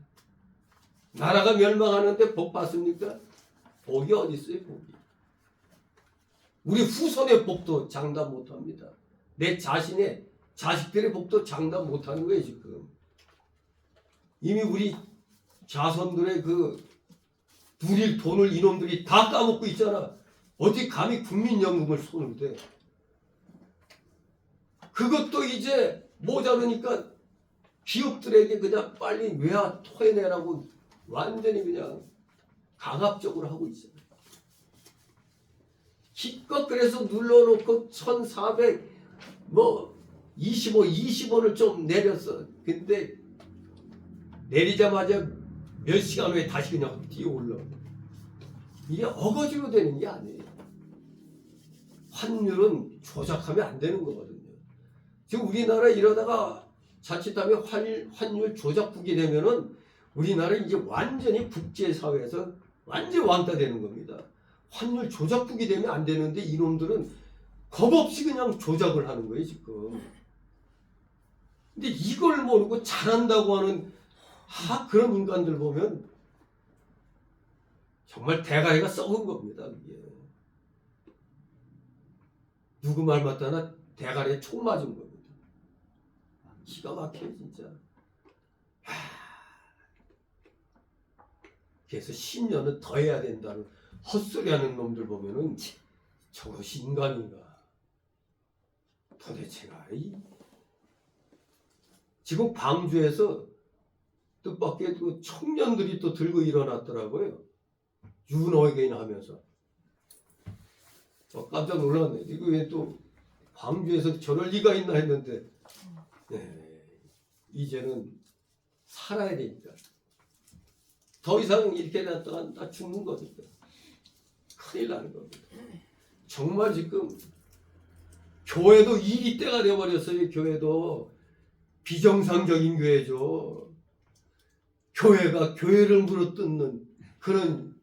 나라가 멸망하는데 복 받습니까? 복이 어디 있어요, 복이? 우리 후손의 복도 장담 못합니다. 내 자신의 자식들의 복도 장담 못하는 거예요, 지금. 이미 우리 자손들의 그 누릴 돈을 이놈들이 다 까먹고 있잖아. 어디 감히 국민연금을 손을 대. 그것도 이제 모자르니까 기업들에게 그냥 빨리 외화 토해내라고 완전히 그냥 강압적으로 하고 있어요. 기껏 그래서 눌러놓고 20원을 좀 내렸어. 근데 내리자마자 몇 시간 후에 다시 그냥 뛰어 올라. 이게 어거지로 되는 게 아니에요. 환율은 조작하면 안 되는 거거든요. 지금 우리나라 이러다가 자칫하면 환율 조작국이 되면은 우리나라 이제 완전히 국제사회에서 완전 왕따 되는 겁니다. 환율 조작국이 되면 안 되는데 이놈들은 겁없이 그냥 조작을 하는 거예요, 지금. 근데 이걸 모르고 잘한다고 하는 그런 인간들 보면 정말 대가리가 썩은 겁니다. 그게. 누구 말 맞다나 대가리에 총 맞은 겁니다. 기가 막혀요, 진짜. 그래서 10년은 더 해야 된다는 헛소리하는 놈들 보면은 저것이 인간인가? 도대체가 지금 광주에서 뜻밖의 그 청년들이 또 들고 일어났더라고요. 유노에게인 하면서 깜짝 놀랐네. 이거 왜 또 광주에서 저럴 리가 있나 했는데 이제는 살아야 되니까 더 이상 이렇게 놨다가 다 죽는 겁니다. 큰일 나는 겁니다. 정말 지금 교회도 일이 때가 되어버렸어요. 교회도 비정상적인 교회죠. 교회가 교회를 물어뜯는 그런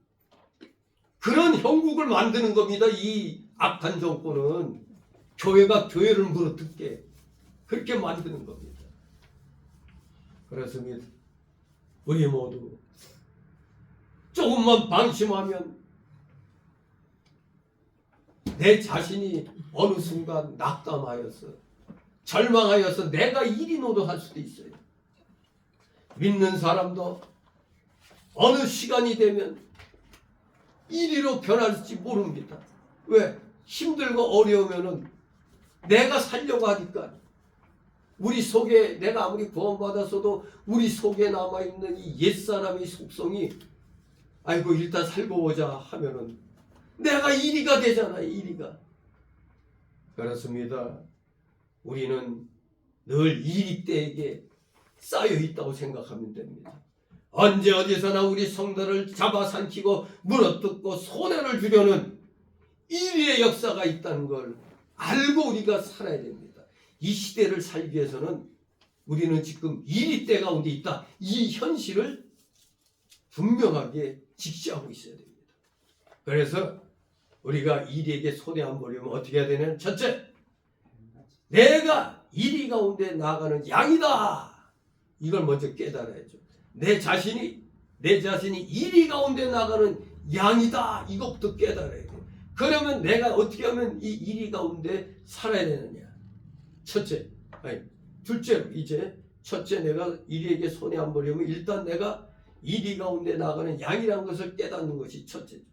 형국을 만드는 겁니다. 이 악한 정권은 교회가 교회를 물어뜯게 그렇게 만드는 겁니다. 그렇습니다. 우리 모두 조금만 방심하면 내 자신이 어느 순간 낙담하여서 절망하여서 내가 이리 노동할 수도 있어요. 믿는 사람도 어느 시간이 되면 이리로 변할지 모릅니다. 왜? 힘들고 어려우면은 내가 살려고 하니까 우리 속에 내가 아무리 구원받았어도 우리 속에 남아있는 이 옛사람의 속성이 아이고 일단 살고 보자 하면은 내가 이리가 되잖아요. 이리가. 그렇습니다. 우리는 늘 이리때에게 쌓여 있다고 생각하면 됩니다. 언제 어디서나 우리 성도를 잡아삼키고 물어뜯고 손해를 주려는 이리의 역사가 있다는 걸 알고 우리가 살아야 됩니다. 이 시대를 살기 위해서는 우리는 지금 이리 때 가운데 있다. 이 현실을 분명하게 직시하고 있어야 됩니다. 그래서 우리가 이리에게 손해 안 보려면 어떻게 해야 되냐면 첫째, 내가 이리 가운데 나가는 양이다. 이걸 먼저 깨달아야죠. 내 자신이 이리 가운데 나가는 양이다. 이것부터 깨달아야 돼. 그러면 내가 어떻게 하면 이 이리 가운데 살아야 되느냐. 둘째로 이제 첫째 내가 이리에게 손해 안 보려면 일단 내가 이리 가운데 나가는 양이라는 것을 깨닫는 것이 첫째죠.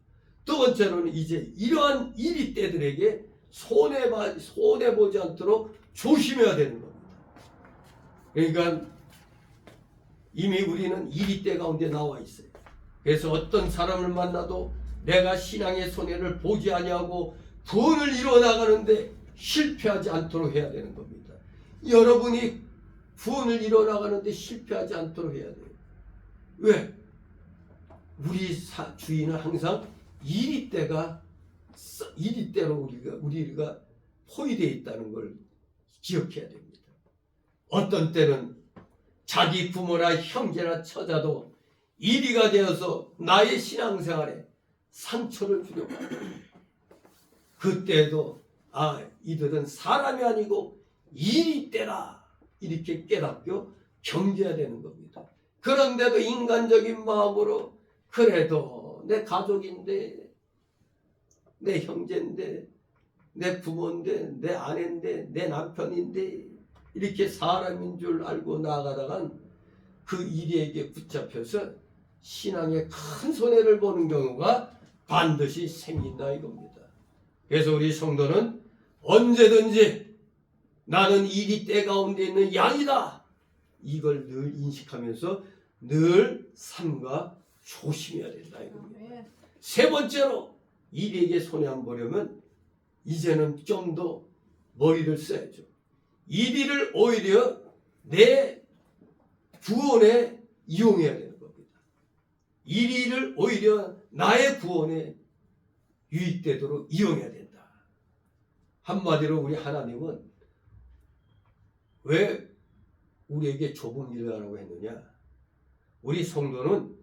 두 번째로는 이제 이러한 이리 때들에게 손해보지 않도록 조심해야 되는 겁니다. 그러니까 이미 우리는 이리 때 가운데 나와 있어요. 그래서 어떤 사람을 만나도 내가 신앙의 손해를 보지 아니하고 구원을 이루어 나가는데 실패하지 않도록 해야 되는 겁니다. 여러분이 구원을 이루어 나가는데 실패하지 않도록 해야 돼요. 왜? 우리 주인은 항상 이리 때로 우리가 포위되어 있다는 걸 기억해야 됩니다. 어떤 때는 자기 부모나 형제나 처자도 이리가 되어서 나의 신앙생활에 상처를 주려고 합니다. 그때도 이들은 사람이 아니고 이리 때라 이렇게 깨닫고 경계해야 되는 겁니다. 그런데도 인간적인 마음으로 그래도 내 가족인데 내 형제인데 내 부모인데 내 아내인데 내 남편인데 이렇게 사람인 줄 알고 나아가다간 그 이리에게 붙잡혀서 신앙에 큰 손해를 보는 경우가 반드시 생긴다 이겁니다. 그래서 우리 성도는 언제든지 나는 이리 때 가운데 있는 양이다. 이걸 늘 인식하면서 늘 삼가 조심해야 된다 이겁니다. 세 번째로 이리에게 손해 안 보려면 이제는 좀 더 머리를 써야죠. 이리를 오히려 내 구원에 이용해야 되는 겁니다. 이리를 오히려 나의 구원에 유익되도록 이용해야 된다. 한마디로 우리 하나님은 왜 우리에게 좁은 일을 하라고 했느냐? 우리 성도는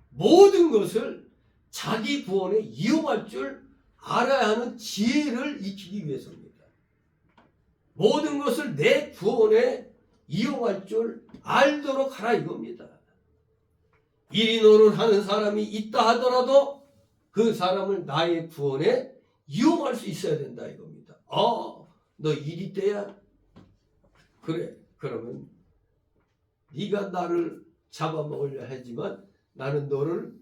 모든 것을 자기 구원에 이용할 줄 알아야 하는 지혜를 익히기 위해서입니다. 모든 것을 내 구원에 이용할 줄 알도록 하라 이겁니다. 이리 노릇하는 사람이 있다 하더라도 그 사람을 나의 구원에 이용할 수 있어야 된다 이겁니다. 너 이리 때야? 그래. 그러면 네가 나를 잡아먹으려 하지만 나는 너를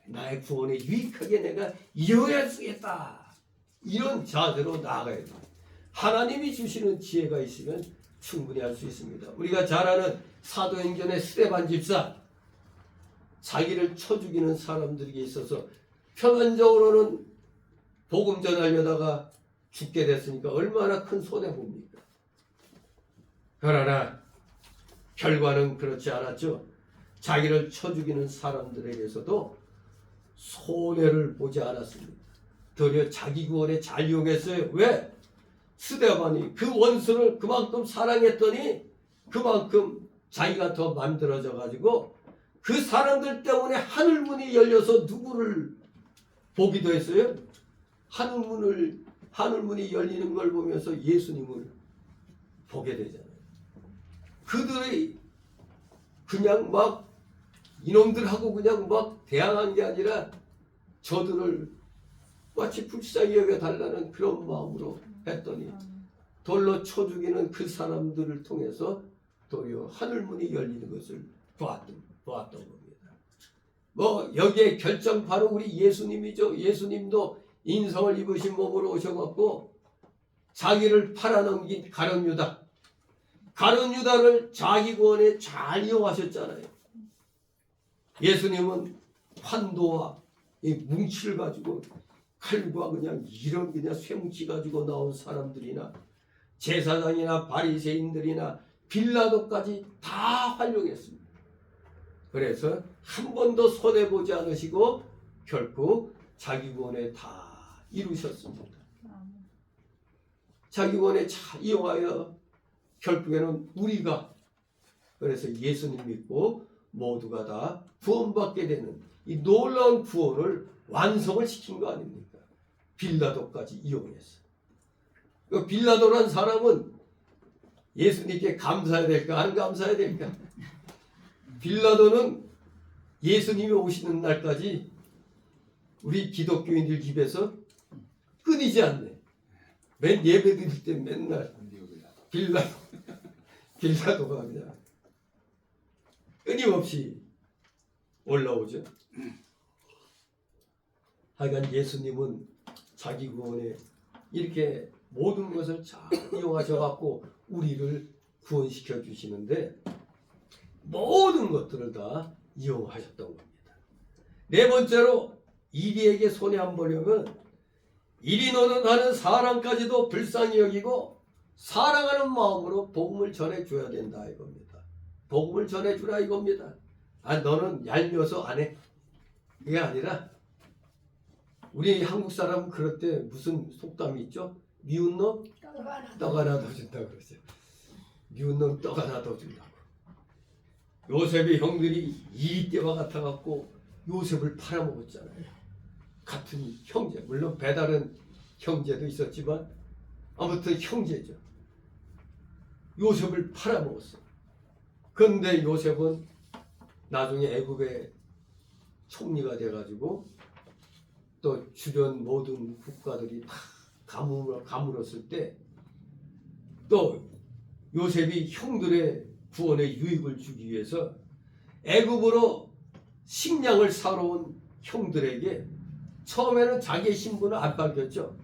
나의 구원에 유익하게 내가 이용할 수 있겠다. 이런 자세로 나아가야 됩니다. 하나님이 주시는 지혜가 있으면 충분히 할 수 있습니다. 우리가 잘 아는 사도행전의 스데반 집사, 자기를 쳐 죽이는 사람들에게 있어서 표면적으로는 복음 전하려다가 죽게 됐으니까 얼마나 큰 손해봅니까? 그러나 결과는 그렇지 않았죠. 자기를 쳐 죽이는 사람들에게서도 손해를 보지 않았습니다. 도리어 자기 구원에 잘 이용했어요. 왜? 스데반이 그 원수를 그만큼 사랑했더니 그만큼 자기가 더 만들어져 가지고 그 사람들 때문에 하늘문이 열려서 누구를 보기도 했어요. 하늘문이 열리는 걸 보면서 예수님을 보게 되잖아요. 그들이 그냥 막 이놈들하고 그냥 막 대항한 게 아니라 저들을 마치 불쌍히 여겨달라는 그런 마음으로 했더니 돌로 쳐 죽이는 그 사람들을 통해서 도리어 하늘문이 열리는 것을 보았던 겁니다. 여기에 결정바로 우리 예수님이죠. 예수님도 인성을 입으신 몸으로 오셔갖고 자기를 팔아넘긴 가룟 유다를 자기 구원에 잘 이용하셨잖아요. 예수님은 환도와 이 뭉치를 가지고 칼과 그냥 이런 쇠뭉치 가지고 나온 사람들이나 제사장이나 바리새인들이나 빌라도까지 다 활용했습니다. 그래서 한 번도 손해보지 않으시고 결국 자기 구원에 다 이루셨습니다. 자기 구원에 잘 이용하여 결국에는 우리가 그래서 예수님 믿고 모두가 다 구원받게 되는 이 놀라운 구원을 완성을 시킨 거 아닙니까? 빌라도까지 이용했어요. 그 빌라도란 사람은 예수님께 감사해야 될까 안 감사해야 될까? 빌라도는 예수님이 오시는 날까지 우리 기독교인들 집에서 끊이지 않네. 맨 예배 드릴 때 맨날 빌라도가 그냥 끊임없이 올라오죠. 하여간 예수님은 자기 구원에 이렇게 모든 것을 잘 이용하셔갖고 우리를 구원시켜 주시는데 모든 것들을 다 이용하셨던 겁니다. 네 번째로 이리에게 손해 안 보려면 이리 너는 하는 사람까지도 불쌍히 여기고 사랑하는 마음으로 복음을 전해줘야 된다 이겁니다. 복음을 전해주라 이겁니다. 아 너는 얄미워서 안 해. 그게 아니라 우리 한국 사람은 그럴 때 무슨 속담이 있죠? 미운 놈 떡 하나 더 준다고 그러죠. 미운 놈 떡 하나 더 준다고. 요셉의 형들이 이리 때와 같아갖고 요셉을 팔아먹었잖아요. 같은 형제, 물론 배다른 형제도 있었지만 아무튼 형제죠. 요셉을 팔아먹었어요. 그런데 요셉은 나중에 애굽의 총리가 돼가지고 또 주변 모든 국가들이 다 가물었을 때 또 요셉이 형들의 구원에 유익을 주기 위해서 애굽으로 식량을 사러 온 형들에게 처음에는 자기의 신분을 안 밝혔죠.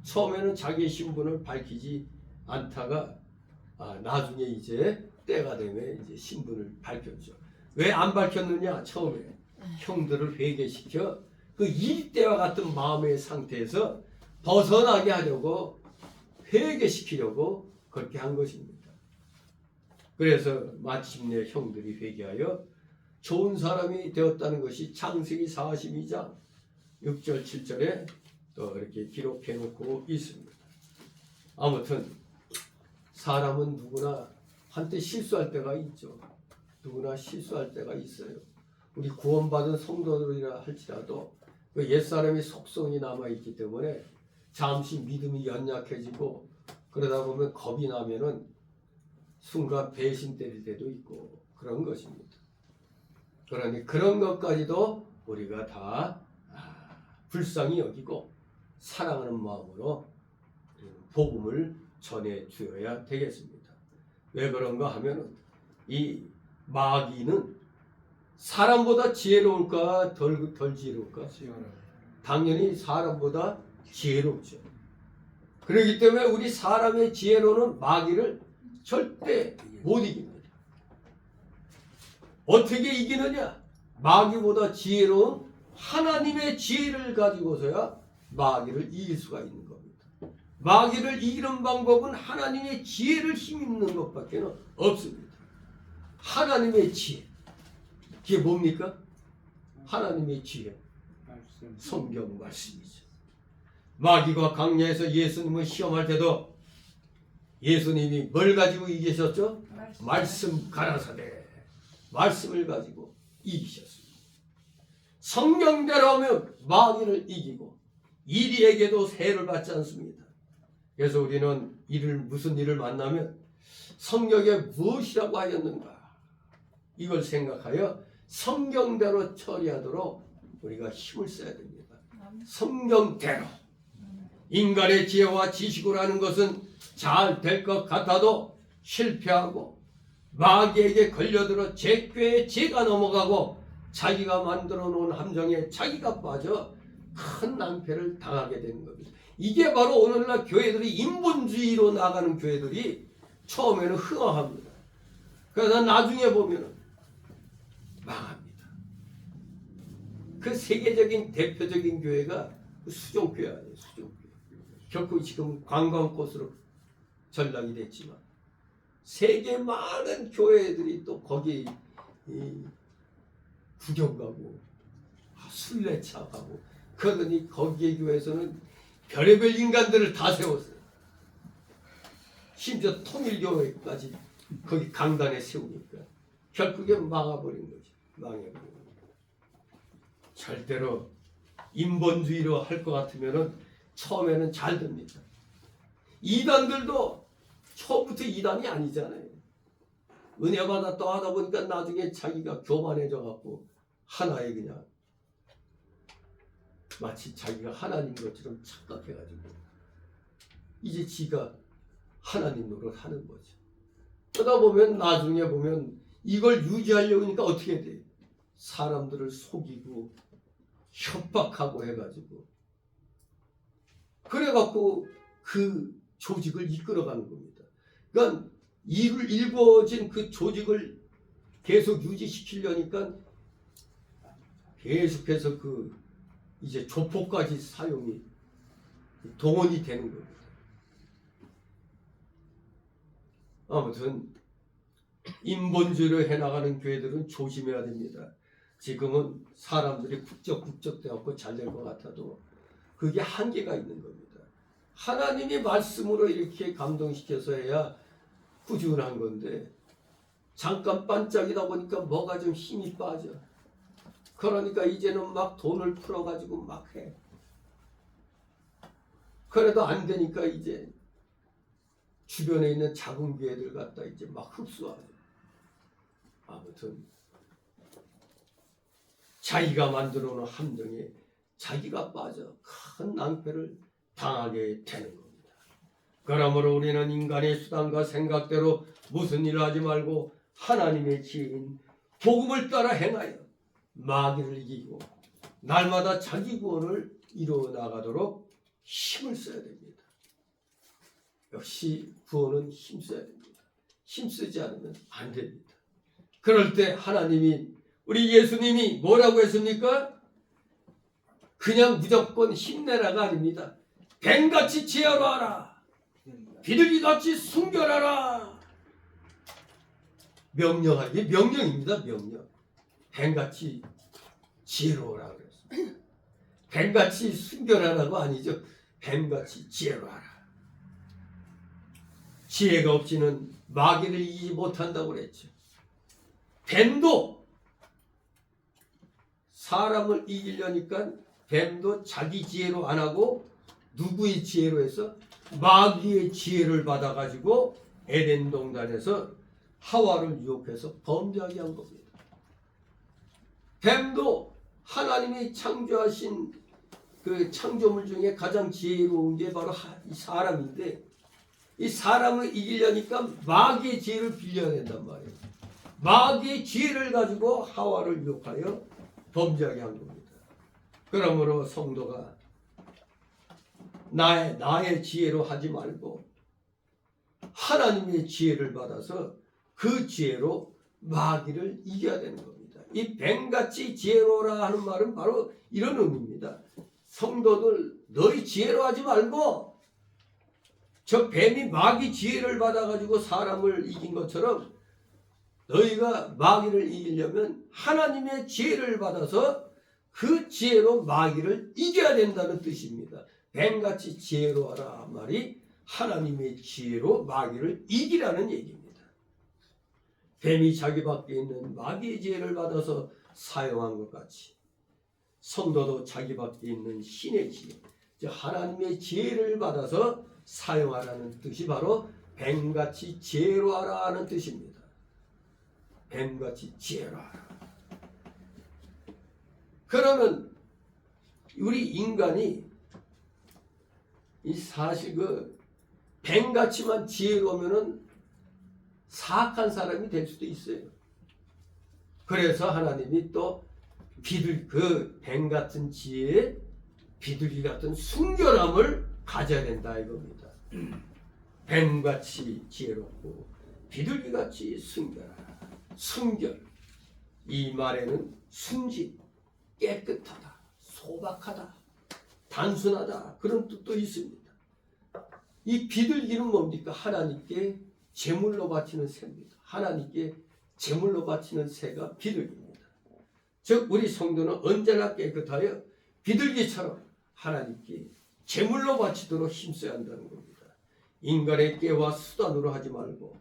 처음에는 자기의 신분을 밝히지 않다가 나중에 이제 때가 되면 이제 신분을 밝혔죠. 왜 안 밝혔느냐? 처음에 형들을 회개시켜 그 이때와 같은 마음의 상태에서 벗어나게 하려고 회개시키려고 그렇게 한 것입니다. 그래서 마침내 형들이 회개하여 좋은 사람이 되었다는 것이 창세기 42장 6절 7절에 또 이렇게 기록해 놓고 있습니다. 아무튼 사람은 누구나 한때 실수할 때가 있죠. 누구나 실수할 때가 있어요. 우리 구원받은 성도들이라 할지라도 그 옛사람의 속성이 남아있기 때문에 잠시 믿음이 연약해지고 그러다 보면 겁이 나면은 순간 배신 때릴 때도 있고 그런 것입니다. 그러니 그런 것까지도 우리가 다 불쌍히 여기고 사랑하는 마음으로 복음을 전해 주어야 되겠습니다. 왜 그런가 하면은 이 마귀는 사람보다 지혜로울까 덜 지혜로울까? 당연히 사람보다 지혜롭죠. 그렇기 때문에 우리 사람의 지혜로는 마귀를 절대 못 이깁니다. 어떻게 이기느냐? 마귀보다 지혜로운 하나님의 지혜를 가지고서야 마귀를 이길 수가 있는 겁니다. 마귀를 이기는 방법은 하나님의 지혜를 힘입는 것밖에 없습니다. 하나님의 지혜. 그게 뭡니까? 하나님의 지혜. 성경 말씀이죠. 마귀가 광야에서 예수님을 시험할 때도 예수님이 뭘 가지고 이기셨죠? 말씀 가라사대. 말씀을 가지고 이기셨습니다. 성경대로 하면 마귀를 이기고 이리에게도 해를 받지 않습니다. 그래서 우리는 무슨 일을 만나면 성경에 무엇이라고 하였는가 이걸 생각하여 성경대로 처리하도록 우리가 힘을 써야 됩니다. 성경대로 인간의 지혜와 지식으로 하는 것은 잘 될 것 같아도 실패하고 마귀에게 걸려들어 제 꾀에 제가 넘어가고 자기가 만들어 놓은 함정에 자기가 빠져 큰 낭패를 당하게 되는 겁니다. 이게 바로 오늘날 교회들이 인본주의로 나가는 교회들이 처음에는 흥황합니다. 그러나 나중에 보면 망합니다. 그 세계적인 대표적인 교회가 수종교회 아니에요. 수종교회. 결코 지금 관광꽃으로 전락이 됐지만 세계 많은 교회들이 또 거기 구경 가고 순례차 가고 그러더니 거기에 교회에서는 별의별 인간들을 다 세웠어요. 심지어 통일교회까지 거기 강단에 세우니까 결국엔 망해버린 거죠. 망해버린 거죠. 절대로 인본주의로 할 것 같으면은 처음에는 잘 됩니다. 이단들도 처음부터 이단이 아니잖아요. 은혜 받아 또 하다 보니까 나중에 자기가 교만해져 갖고 하나의 그냥 마치 자기가 하나님 것처럼 착각해가지고 이제 지가 하나님 노릇하는 거죠. 그러다 보면 나중에 보면 이걸 유지하려고 하니까 어떻게 돼? 사람들을 속이고 협박하고 해가지고 그래갖고 그 조직을 이끌어가는 겁니다. 그러니까 일을 일궈진 그 조직을 계속 유지시키려니까 계속해서 그 이제 조폭까지 사용이 동원이 되는 겁니다. 아무튼 인본주의로 해나가는 교회들은 조심해야 됩니다. 지금은 사람들이 국적 되었고 잘 될 것 같아도 그게 한계가 있는 겁니다. 하나님이 말씀으로 이렇게 감동시켜서 해야 꾸준한 건데 잠깐 반짝이다 보니까 뭐가 좀 힘이 빠져. 그러니까 이제는 막 돈을 풀어가지고 막 해. 그래도 안 되니까 이제 주변에 있는 작은 교회들 갖다 이제 막 흡수하죠. 아무튼 자기가 만들어 놓은 함정에 자기가 빠져 큰 낭패를 당하게 되는 겁니다. 그러므로 우리는 인간의 수단과 생각대로 무슨 일을 하지 말고 하나님의 지혜인 복음을 따라 행하여 마귀를 이기고 날마다 자기 구원을 이루어 나가도록 힘을 써야 됩니다. 역시 구원은 힘써야 됩니다. 힘쓰지 않으면 안 됩니다. 그럴 때 하나님이 우리 예수님이 뭐라고 했습니까? 그냥 무조건 힘내라가 아닙니다. 뱀같이 지혜로 하라. 비둘기같이 순결하라. 명령하기 명령입니다. 명령. 뱀같이 지혜로워라 그랬습니다. 뱀같이 순결하라고 아니죠. 뱀같이 지혜로워라. 지혜가 없이는 마귀를 이기지 못한다고 그랬죠. 뱀도 사람을 이기려니까 뱀도 자기 지혜로 안 하고 누구의 지혜로 해서 마귀의 지혜를 받아가지고 에덴 동산에서 하와를 유혹해서 범죄하게 한 겁니다. 뱀도 하나님이 창조하신 그 창조물 중에 가장 지혜로운 게 바로 이 사람인데 이 사람을 이기려니까 마귀의 지혜를 빌려야 된단 말이에요. 마귀의 지혜를 가지고 하와를 유혹하여 범죄하게 한 겁니다. 그러므로 성도가 나의 지혜로 하지 말고 하나님의 지혜를 받아서 그 지혜로 마귀를 이겨야 되는 겁니다. 이 뱀같이 지혜로라 하는 말은 바로 이런 의미입니다. 성도들 너희 지혜로 하지 말고 저 뱀이 마귀 지혜를 받아가지고 사람을 이긴 것처럼 너희가 마귀를 이기려면 하나님의 지혜를 받아서 그 지혜로 마귀를 이겨야 된다는 뜻입니다. 뱀같이 지혜로워라 말이 하나님의 지혜로 마귀를 이기라는 얘기입니다. 뱀이 자기 밖에 있는 마귀의 지혜를 받아서 사용한 것 같이 성도도 자기 밖에 있는 신의 지혜, 즉 하나님의 지혜를 받아서 사용하라는 뜻이 바로 뱀같이 지혜로워라 하는 뜻입니다. 뱀같이 지혜로워라. 그러면 우리 인간이 이 사실 그 뱀같이만 지혜로우면은 사악한 사람이 될 수도 있어요. 그래서 하나님이 또 그 뱀 같은 지혜에 비둘기 같은 순결함을 가져야 된다 이겁니다. 뱀같이 지혜롭고 비둘기같이 순결하라. 순결, 이 말에는 순진, 깨끗하다, 소박하다, 단순하다 그런 뜻도 있습니다. 이 비둘기는 뭡니까? 하나님께 제물로 바치는 새입니다. 하나님께 제물로 바치는 새가 비둘기입니다. 즉 우리 성도는 언제나 깨끗하여 비둘기처럼 하나님께 제물로 바치도록 힘써야 한다는 겁니다. 인간의 깨와 수단으로 하지 말고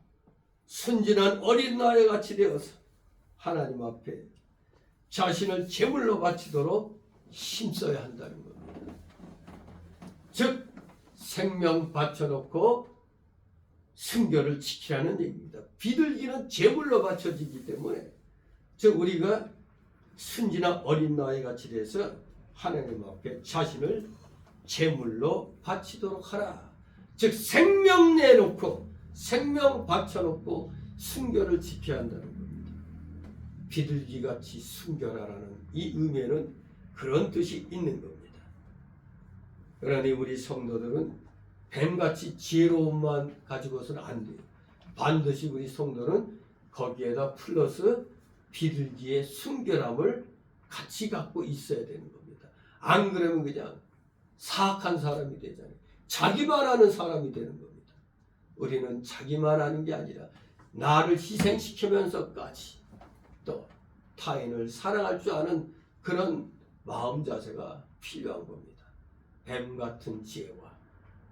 순진한 어린 나의 같이 되어서 하나님 앞에 자신을 제물로 바치도록 힘써야 한다는 겁니다. 즉 생명 바쳐놓고 순결을 지키라는 얘기입니다. 비둘기는 제물로 바쳐지기 때문에 즉 우리가 순진한 어린 나이 같이 돼서 하나님 앞에 자신을 제물로 바치도록 하라. 즉 생명 내놓고 생명 바쳐놓고 순결을 지켜야 한다는 겁니다. 비둘기같이 순결하라는 이 의미에는 그런 뜻이 있는 겁니다. 그러니 우리 성도들은 뱀같이 지혜로움만 가지고서는 안 돼요. 반드시 우리 성도는 거기에다 플러스 비둘기의 순결함을 같이 갖고 있어야 되는 겁니다. 안 그러면 그냥 사악한 사람이 되잖아요. 자기만 하는 사람이 되는 겁니다. 우리는 자기만 하는 게 아니라 나를 희생시키면서까지 또 타인을 사랑할 줄 아는 그런 마음 자세가 필요한 겁니다. 뱀 같은 지혜와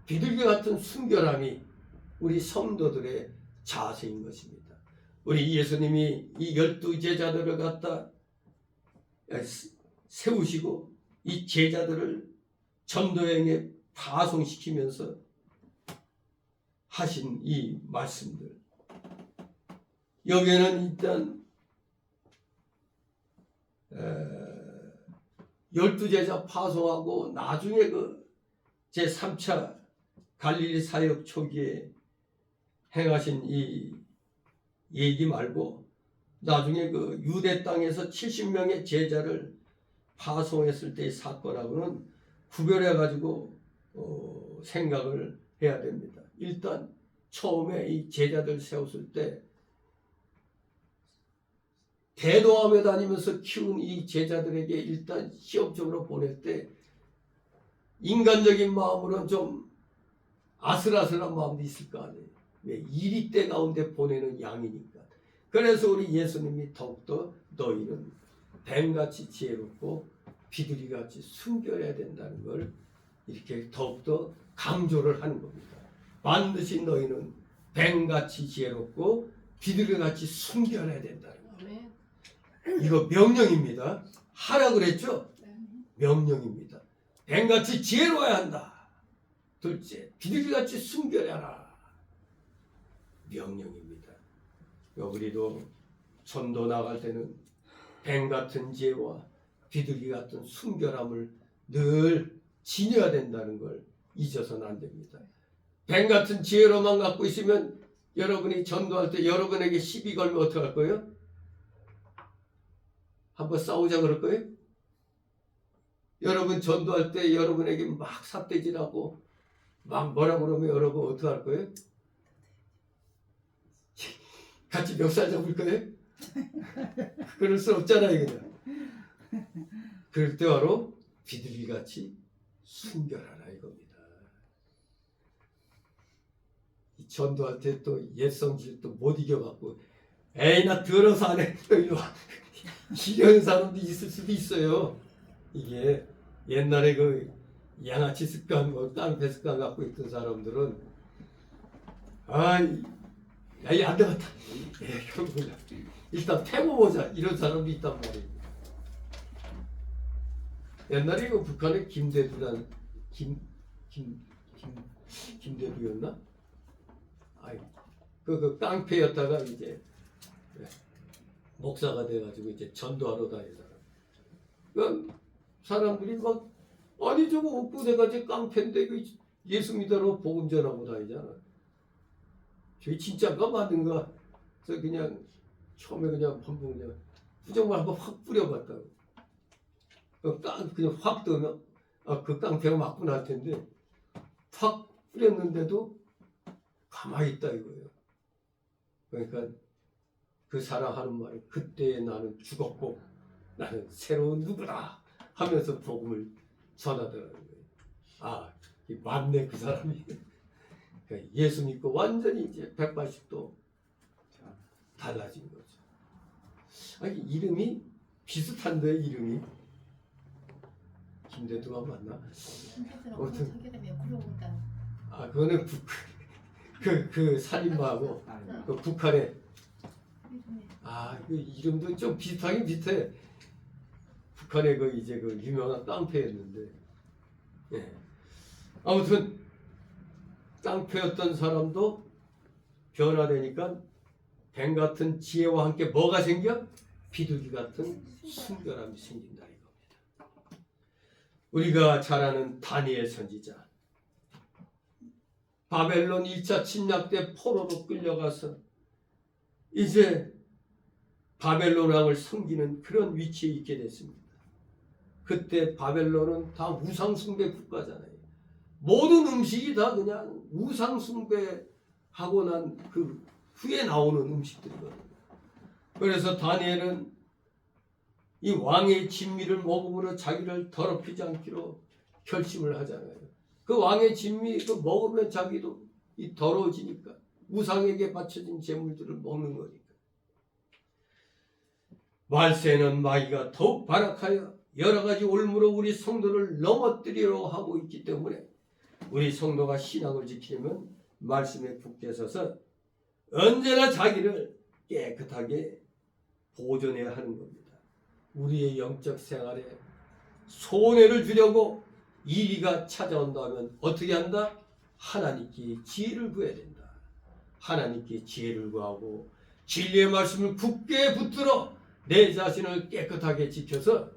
비둘기 같은 순결함이 우리 성도들의 자세인 것입니다. 우리 예수님이 이 12제자들을 갖다 세우시고 이 제자들을 전도여행에 파송시키면서 하신 이 말씀들, 여기에는 일단 12제자 파송하고 나중에 그 제3차 갈릴리 사역 초기에 행하신 이 얘기 말고 나중에 그 유대 땅에서 70명의 제자를 파송했을 때의 사건하고는 구별해 가지고 생각을 해야 됩니다. 일단 처음에 이 제자들 세웠을 때 대도하며 다니면서 키운 이 제자들에게 일단 시험적으로 보낼 때 인간적인 마음으로는 좀 아슬아슬한 마음도 있을 거 아니에요. 왜? 이리때 가운데 보내는 양이니까. 그래서 우리 예수님이 더욱더 너희는 뱀같이 지혜롭고 비둘기같이 순결해야 된다는 걸 이렇게 더욱더 강조를 하는 겁니다. 반드시 너희는 뱀같이 지혜롭고 비둘기같이 순결해야 된다는 거예요. 이거 명령입니다. 하라 그랬죠? 명령입니다. 뱀같이 지혜로워야 한다. 둘째, 비둘기같이 순결하라. 명령입니다. 우리도 전도 나갈 때는 뱀 같은 지혜와 비둘기 같은 순결함을 늘 지녀야 된다는 걸 잊어서는 안 됩니다. 뱀 같은 지혜로만 갖고 있으면 여러분이 전도할 때 여러분에게 시비 걸면 어떡할 거예요? 한번 싸우자 그럴 거예요? 여러분 전도할 때 여러분에게 막 삿대질하고 막 뭐라 그러면 여러분 어떡할 거예요? 같이 멱살 잡을 거예요? 그럴 수 없잖아요, 그냥. 그럴 때 바로 비둘기같이 순결하라 이겁니다. 이 전도할 때 또 옛성질 또 못 이겨갖고 에이 나 더러워서 안 해. 또 이리 와. 이런 사람도 있을 수도 있어요. 이게 옛날에 그 양아치 습관, 뭐 깡패 습관 갖고 있던 사람들은 야이 안 되겠다. 일단 패고 보자. 이런 사람도 있단 말이에요. 옛날에 그 북한의 김대두란 김대두였나? 그 깡패였다가 이제 목사가 돼가지고 이제 전도하러 다니잖아. 그 사람들이 막 아니 저거 없고 돼가지고 깡패인데 그 예수 믿으러 복음 전하고 다니잖아. 저게 진짜인가 맞는가? 그래서 그냥 처음에 그냥 한번 그냥 부정만 한번 확 뿌려봤다고. 그냥 확 뜨면 그 깡패가 맞고 날 텐데 확 뿌렸는데도 가만히 있다 이거예요. 그러니까 그 사람 하는 말이 그때 나는 죽었고 나는 새로운 누구다 하면서 복음을 전하더라는 거예요. 맞네 그 사람이. 그러니까 예수 믿고 완전히 이제 180도 달라진 거죠. 이름이 비슷한데 이름이 김대두가 맞나? 그거는 그 살인마하고 그 북한에 그 이름도 좀 비슷하긴 비슷해. 북한에 그 이제 그 유명한 깡패였는데, 예. 아무튼 깡패였던 사람도 변화되니까 뱀 같은 지혜와 함께 뭐가 생겨? 비둘기 같은 순결함이 생긴다 이겁니다. 우리가 잘 아는 다니엘 선지자, 바벨론 1차 침략 때 포로로 끌려가서 이제 바벨론 왕을 섬기는 그런 위치에 있게 됐습니다. 그때 바벨론은 다 우상숭배 국가잖아요. 모든 음식이 다 그냥 우상숭배하고 난 그 후에 나오는 음식들이거든요. 그래서 다니엘은 이 왕의 진미를 먹음으로 자기를 더럽히지 않기로 결심을 하잖아요. 그 왕의 진미 그 먹으면 자기도 이 더러워지니까 우상에게 바쳐진 제물들을 먹는 거니까. 말세는 마귀가 더욱 발악하여 여러 가지 올무로 우리 성도를 넘어뜨리려 하고 있기 때문에 우리 성도가 신앙을 지키려면 말씀에 굳게 서서 언제나 자기를 깨끗하게 보존해야 하는 겁니다. 우리의 영적 생활에 손해를 주려고 이리가 찾아온다면 어떻게 한다? 하나님께 지혜를 구해야 된다. 하나님께 지혜를 구하고 진리의 말씀을 굳게 붙들어 내 자신을 깨끗하게 지켜서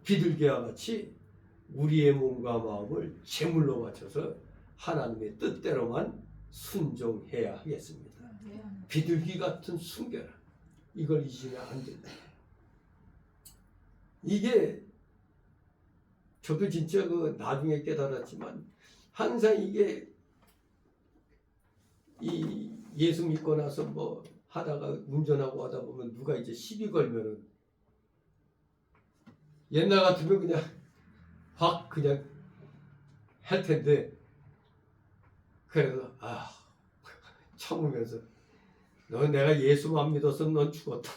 비둘기와 같이 우리의 몸과 마음을 제물로 바쳐서 하나님의 뜻대로만 순종해야 하겠습니다. 비둘기 같은 순결함, 이걸 잊으면 안 된다. 이게 저도 진짜 그 나중에 깨달았지만 항상 이게 이 예수 믿고 나서 뭐 하다가 운전하고 하다 보면 누가 이제 시비 걸면은 옛날 같으면 그냥 확 그냥 할 텐데 그래도 참으면서 너 내가 예수만 믿어서 넌 죽었다.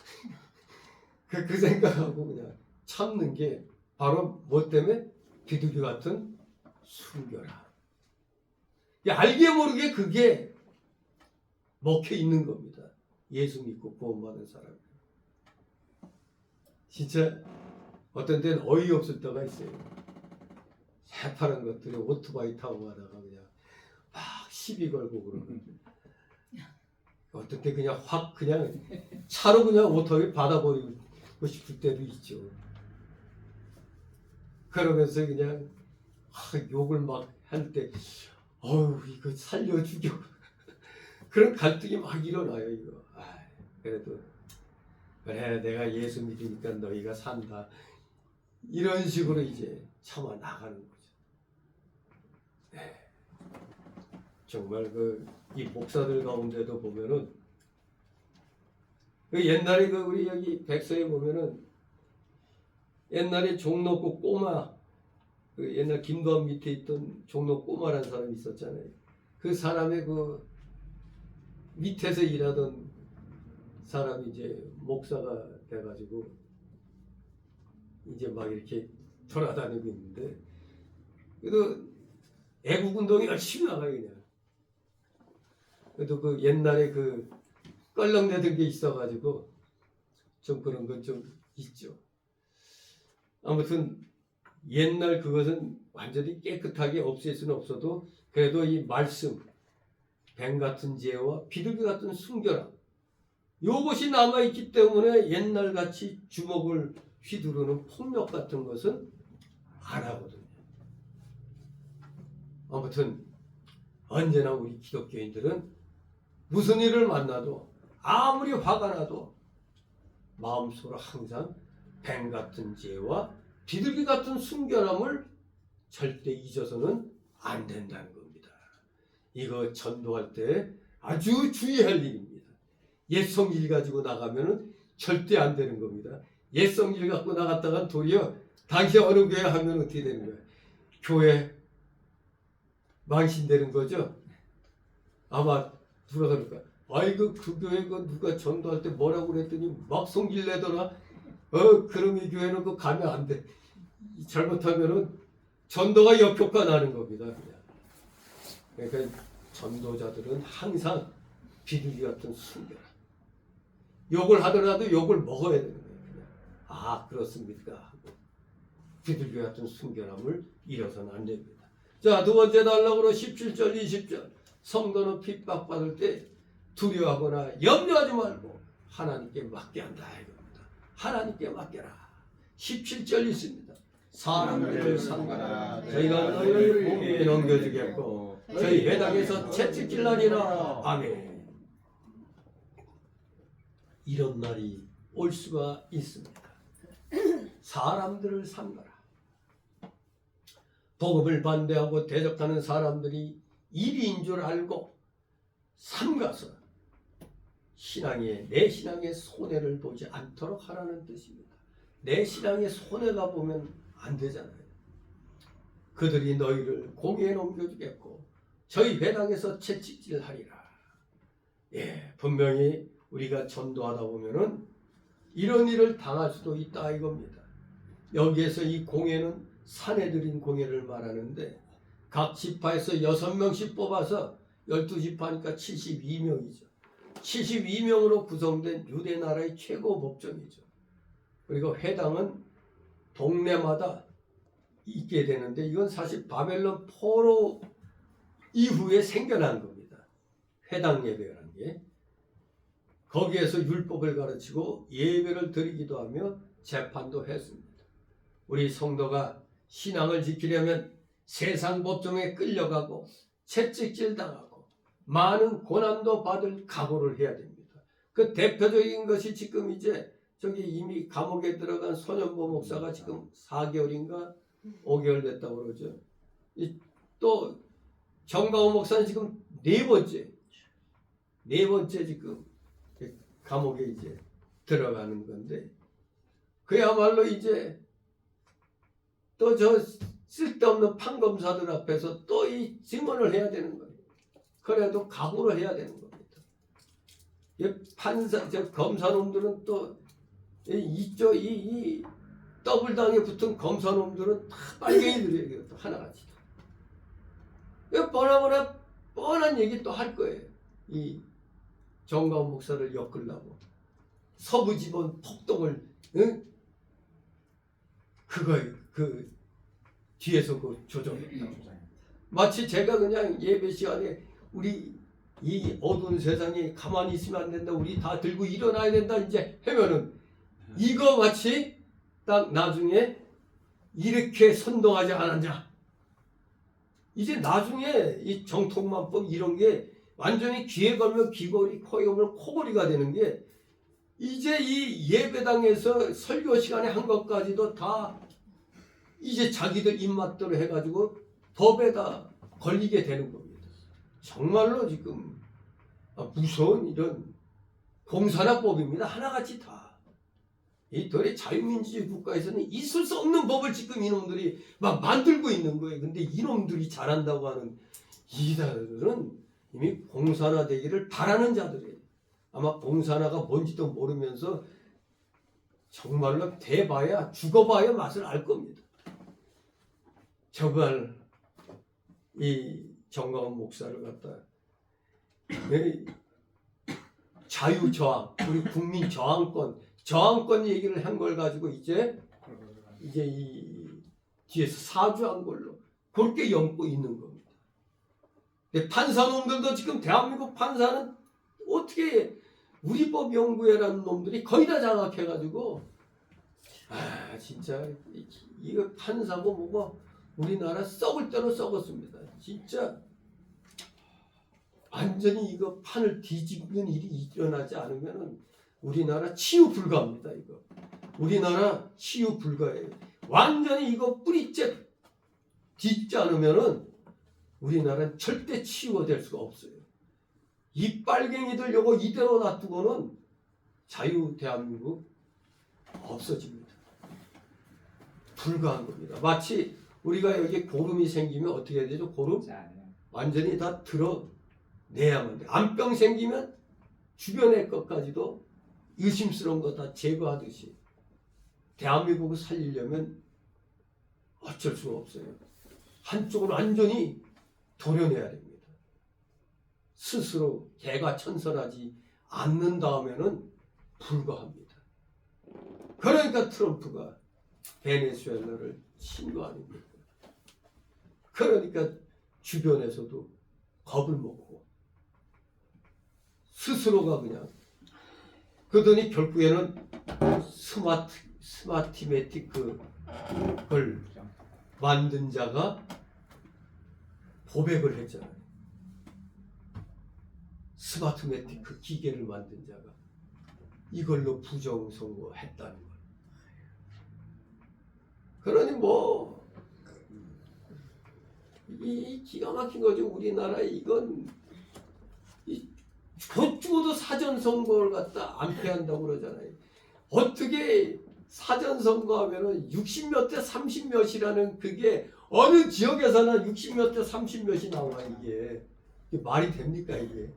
그 생각하고 그냥 참는 게 바로 뭐 때문에? 비둘기 같은 순결함. 알게 모르게 그게 먹혀 있는 겁니다. 예수 믿고 구원받은 사람. 진짜 어떤 데는 어이없을 때가 있어요. 새파란 것들이 오토바이 타고 가다가 그냥 막 시비 걸고 그러는. 어떤 때 그냥 확 그냥 차로 그냥 오토바이 받아버리고 싶을 때도 있죠. 그러면서 그냥 욕을 막 할 때 어우 이거 살려 죽여. 그런 갈등이 막 일어나요. 이거. 그래도 그래 내가 예수 믿으니까 너희가 산다. 이런 식으로 이제 참아 나가는 거죠. 네. 정말 이 목사들 가운데도 보면은 옛날에 우리 여기 백서에 보면은 옛날에 종로구 꼬마 옛날 김도환 밑에 있던 종로 꼬마라는 사람이 있었잖아요. 그 사람의 밑에서 일하던 사람이 이제 목사가 돼가지고 이제 막 이렇게 돌아다니고 있는데 그래도 애국운동이 열심히 나가요 그냥. 그래도 옛날에 껄렁대던 게 있어가지고 좀 그런 건 좀 있죠. 아무튼 옛날 그것은 완전히 깨끗하게 없앨 수는 없어도 그래도 이 말씀 뱀 같은 지혜와 비둘기 같은 순결함 요것이 남아있기 때문에 옛날같이 주먹을 휘두르는 폭력 같은 것은 안 하거든요. 아무튼 언제나 우리 기독교인들은 무슨 일을 만나도 아무리 화가 나도 마음속으로 항상 뱀 같은 지혜와 비둘기 같은 순결함을 절대 잊어서는 안 된다는 겁니다. 이거 전도할 때 아주 주의할 일입니다. 옛 성질 가지고 나가면 절대 안 되는 겁니다. 옛 성질 갖고 나갔다가 도리어 당시 어느 교회 하면 어떻게 되는 거예요? 교회 망신되는 거죠. 아마 누가 그럴까? 아이고 그 교회 누가 전도할 때 뭐라고 그랬더니 막 성질 내더라. 그럼 이 교회는 가면 안 돼. 잘못하면은 전도가 역효과 나는 겁니다. 그냥. 그러니까 전도자들은 항상 비둘기 같은 순결함. 욕을 하더라도 욕을 먹어야 되는 거예요. 그렇습니까? 하고 비둘기 같은 순결함을 잃어서는 안 됩니다. 자, 두 번째 달락으로 17절 20절 성도는 핍박받을 때 두려워하거나 염려하지 말고 하나님께 맡게 한다 이겁니다. 하나님께 맡겨라. 17절 있습니다. 사람들을 상관하라. 저희가 너희를 공의에 넘겨주겠고 저희 회당에서 채찍질라니라. 아멘. 이런 날이 올 수가 있습니다. 사람들을 삼가라. 복음을 반대하고 대적하는 사람들이 일인 줄 알고 삼가서 내 신앙의 손해를 보지 않도록 하라는 뜻입니다. 내 신앙의 손해가 보면 안 되잖아요. 그들이 너희를 공회에 넘겨주겠고 저희 회당에서 채찍질하리라. 예, 분명히 우리가 전도하다 보면은 이런 일을 당할 수도 있다 이겁니다. 여기에서 이 공회는 사내들인 공회를 말하는데 각 지파에서 6명씩 뽑아서 12지파니까 72명이죠. 72명으로 구성된 유대 나라의 최고 법정이죠. 그리고 회당은 동네마다 있게 되는데 이건 사실 바벨론 포로 이후에 생겨난 겁니다. 회당 예배라는 게. 거기에서 율법을 가르치고 예배를 드리기도 하며 재판도 했습니다. 우리 성도가 신앙을 지키려면 세상 법정에 끌려가고 채찍질 당하고 많은 고난도 받을 각오를 해야 됩니다. 그 대표적인 것이 지금 이제 저기 이미 감옥에 들어간 손현보 목사가 지금 4개월인가 5개월 됐다고 그러죠. 또 정가호 목사는 지금 네 번째 지금 감옥에 이제 들어가는 건데 그야말로 이제 또 저 쓸데없는 판검사들 앞에서 또 이 증언을 해야 되는 거예요. 그래도 각오를 해야 되는 겁니다. 검사놈들은 또 이 더블당에 붙은 검사놈들은 다 빨갱이들이에요. 또 하나같이. 뻔한 얘기 또 할 거예요. 이 정가훈 목사를 엮으려고 서부지번 폭동을 그 뒤에서 그 조정했다고. 마치 제가 그냥 예배 시간에 우리 이 어두운 세상에 가만히 있으면 안 된다. 우리 다 들고 일어나야 된다. 이제 하면은 이거 마치 딱 나중에 이렇게 선동하지 않았냐. 이제 나중에 이 정통만법 이런 게 완전히 귀에 걸면 귀걸이, 코에 걸면 코걸이가 되는 게 이제 이 예배당에서 설교 시간에 한 것까지도 다 이제 자기들 입맛대로 해가지고 법에다 걸리게 되는 겁니다. 정말로 지금 무서운 이런 공산화법입니다. 하나같이 다. 이 도리 자유민주주의 국가에서는 있을 수 없는 법을 지금 이놈들이 막 만들고 있는 거예요. 근데 이놈들이 잘한다고 하는 이들은 이미 공산화되기를 바라는 자들이에요. 아마 공산화가 뭔지도 모르면서 정말로 돼봐야 죽어봐야 맛을 알 겁니다. 정말 이 정가훈 목사를 갖다 자유저항, 우리 국민 저항권 얘기를 한 걸 가지고 이제 이 뒤에서 사주한 걸로 그렇게 엮고 있는 겁니다. 근데 판사놈들도 지금 대한민국 판사는 어떻게 우리 법 연구회라는 놈들이 거의 다 장악해가지고 진짜 이거 판사고 뭐고 우리나라 썩을 대로 썩었습니다. 진짜 완전히 이거 판을 뒤집는 일이 일어나지 않으면은 우리나라 치유 불가합니다. 이거 우리나라 치유 불가예요. 완전히 이거 뿌리째 뒤집지 않으면은 우리나라는 절대 치유가 될 수가 없어요. 이 빨갱이들 요거 이대로 놔두고는 자유 대한민국 없어집니다. 불가한 겁니다. 마치 우리가 여기 고름이 생기면 어떻게 해야 되죠? 고름? 완전히 다 드러내야만 돼. 암병 생기면 주변의 것까지도 의심스러운 거 다 제거하듯이 대한민국을 살리려면 어쩔 수가 없어요. 한쪽으로 완전히 도려내야 됩니다. 스스로 개과천선하지 않는 다음에는 불가합니다. 그러니까 트럼프가 베네수엘라를 친 거 아닙니까? 그러니까 주변에서도 겁을 먹고 스스로가 그냥 그러더니 결국에는 스마티매틱 그걸 만든 자가 고백을 했잖아요. 스마트매틱 그 기계를 만든 자가 이걸로 부정선거했다는 걸. 그러니 뭐 이 기가 막힌 거죠. 우리나라 이건 죽어도 사전선거를 갖다 안 패한다고 그러잖아요. 어떻게 사전선거하면은 60몇 대 30몇이라는 그게 어느 지역에서는 60몇 대 30몇이 나와. 이게 말이 됩니까? 이게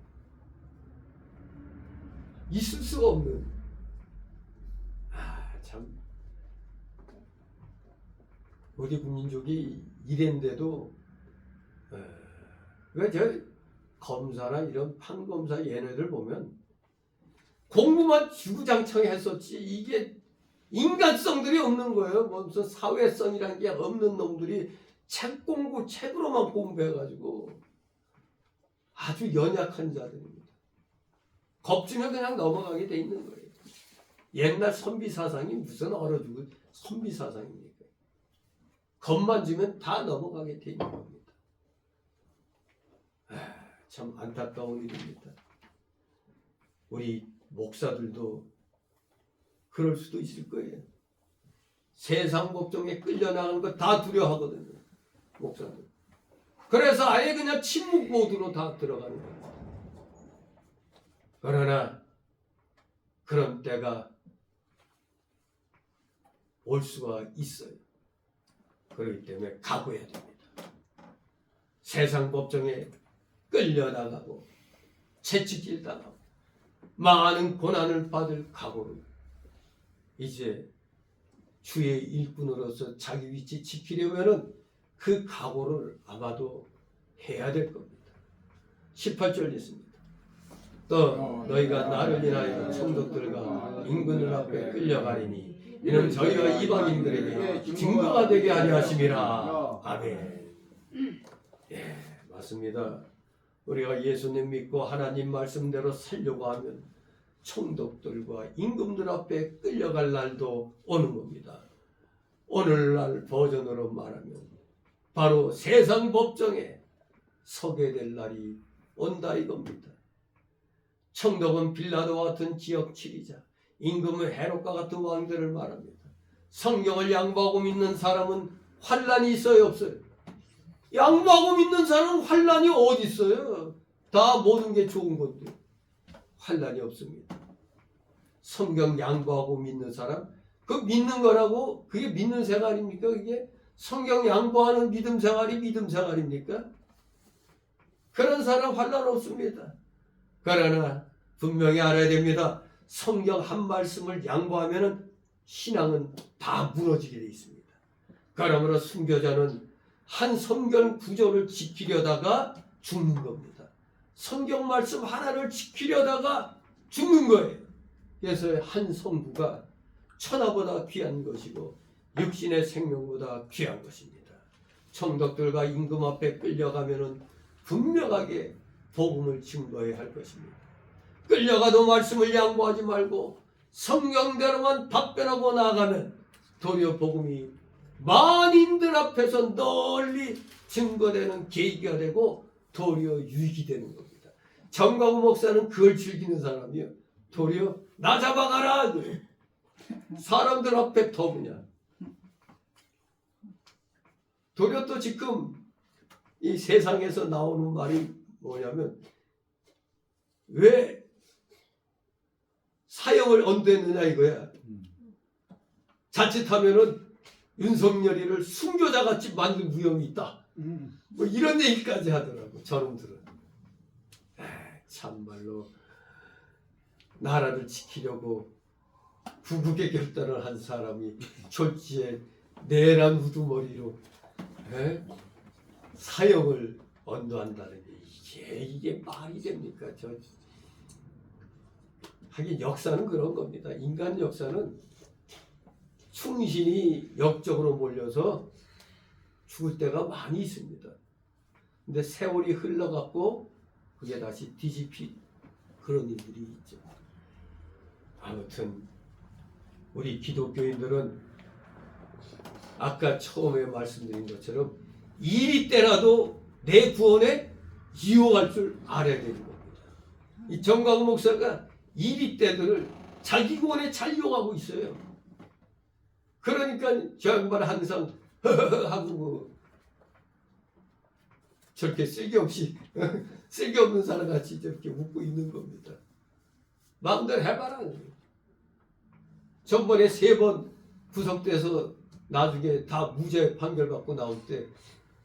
있을 수가 없는. 참 우리 국민족이 이랬는데도 왜 저 검사나 이런 판검사 얘네들 보면 공부만 주구장창 했었지 이게 인간성들이 없는 거예요. 무슨 사회성이라는 게 없는 놈들이 책 공부, 책으로만 공부해가지고 아주 연약한 자들입니다. 겁주면 그냥 넘어가게 돼 있는 거예요. 옛날 선비사상이 무슨 얼어 죽을 선비사상입니까? 겁만 주면 다 넘어가게 돼 있는 겁니다. 참 안타까운 일입니다. 우리 목사들도 그럴 수도 있을 거예요. 세상 법정에 끌려나가는 거 다 두려워하거든요. 목사들. 그래서 아예 그냥 침묵 모드로 다 들어가는 거예요. 그러나 그런 때가 올 수가 있어요. 그렇기 때문에 각오해야 됩니다. 세상 법정에 끌려나가고 채찍질 당하고 많은 고난을 받을 각오를 이제 주의 일꾼으로서 자기 위치 지키려면은 그 각오를 아마도 해야 될 겁니다. 18절 있습니다. 또 너희가 나를 인하여 총독들과 인군들 앞에 끌려가리니 이는 저희가 이방인들에게 증거가 되게 하려 하심이라. 아멘. 예, 맞습니다. 우리가 예수님 믿고 하나님 말씀대로 살려고 하면 총독들과 임금들 앞에 끌려갈 날도 오는 겁니다. 오늘날 버전으로 말하면 바로 세상 법정에 서게 될 날이 온다 이겁니다. 총독은 빌라도와 같은 지역 지리자, 임금은 헤롯과 같은 왕들을 말합니다. 성경을 양보하고 믿는 사람은 환란이 있어요 없어요? 양보하고 믿는 사람은 환란이 어디 있어요? 다 모든 게 좋은 건데 환란이 없습니다. 성경 양보하고 믿는 사람, 그 믿는 거라고 그게 믿는 생활입니까? 그게 성경 양보하는 믿음 생활이 믿음 생활입니까? 그런 사람 환란 없습니다. 그러나 분명히 알아야 됩니다. 성경 한 말씀을 양보하면 신앙은 다 무너지게 되어 있습니다. 그러므로 순교자는 한 성경 구절을 지키려다가 죽는 겁니다. 성경 말씀 하나를 지키려다가 죽는 거예요. 그래서 한 성부가 천하보다 귀한 것이고 육신의 생명보다 귀한 것입니다. 총독들과 임금 앞에 끌려가면은 분명하게 복음을 증거해야 할 것입니다. 끌려가도 말씀을 양보하지 말고 성경대로만 답변하고 나아가면 도리어 복음이 만인들 앞에서 널리 증거되는 계기가 되고 도리어 유익이 되는 겁니다. 정광훈 목사는 그걸 즐기는 사람이에요. 도리어 나 잡아가라. 사람들 앞에 더 그냥. 도리어 또 지금 이 세상에서 나오는 말이 뭐냐면 왜 사형을 언도했느냐 이거야. 자칫하면은 윤석열이를 순교자같이 만들 위험이 있다. 뭐 이런 얘기까지 하더라고 저놈들은. 참말로 나라를 지키려고 구국의 결단을 한 사람이 졸지에 내란 우두머리로 사형을 언도한다는 게 이게 말이 됩니까? 하긴 역사는 그런 겁니다. 인간 역사는 충신이 역적으로 몰려서 죽을 때가 많이 있습니다. 근데 세월이 흘러갔고 그게 다시 뒤집히 그런 일들이 있죠. 아무튼 우리 기독교인들은 아까 처음에 말씀드린 것처럼 일이 때라도 내 구원에 이용할 줄 알아야 되는 겁니다. 이 정광훈 목사가 일이 때들을 자기 구원에 잘 이용하고 있어요. 그러니까 저 양반 항상 하고 저렇게 쓸데없이 쓸데없는 사람같이 저렇게 웃고 있는 겁니다. 마음대로 해봐라. 전번에 3번 구속돼서 나중에 다 무죄 판결 받고 나올 때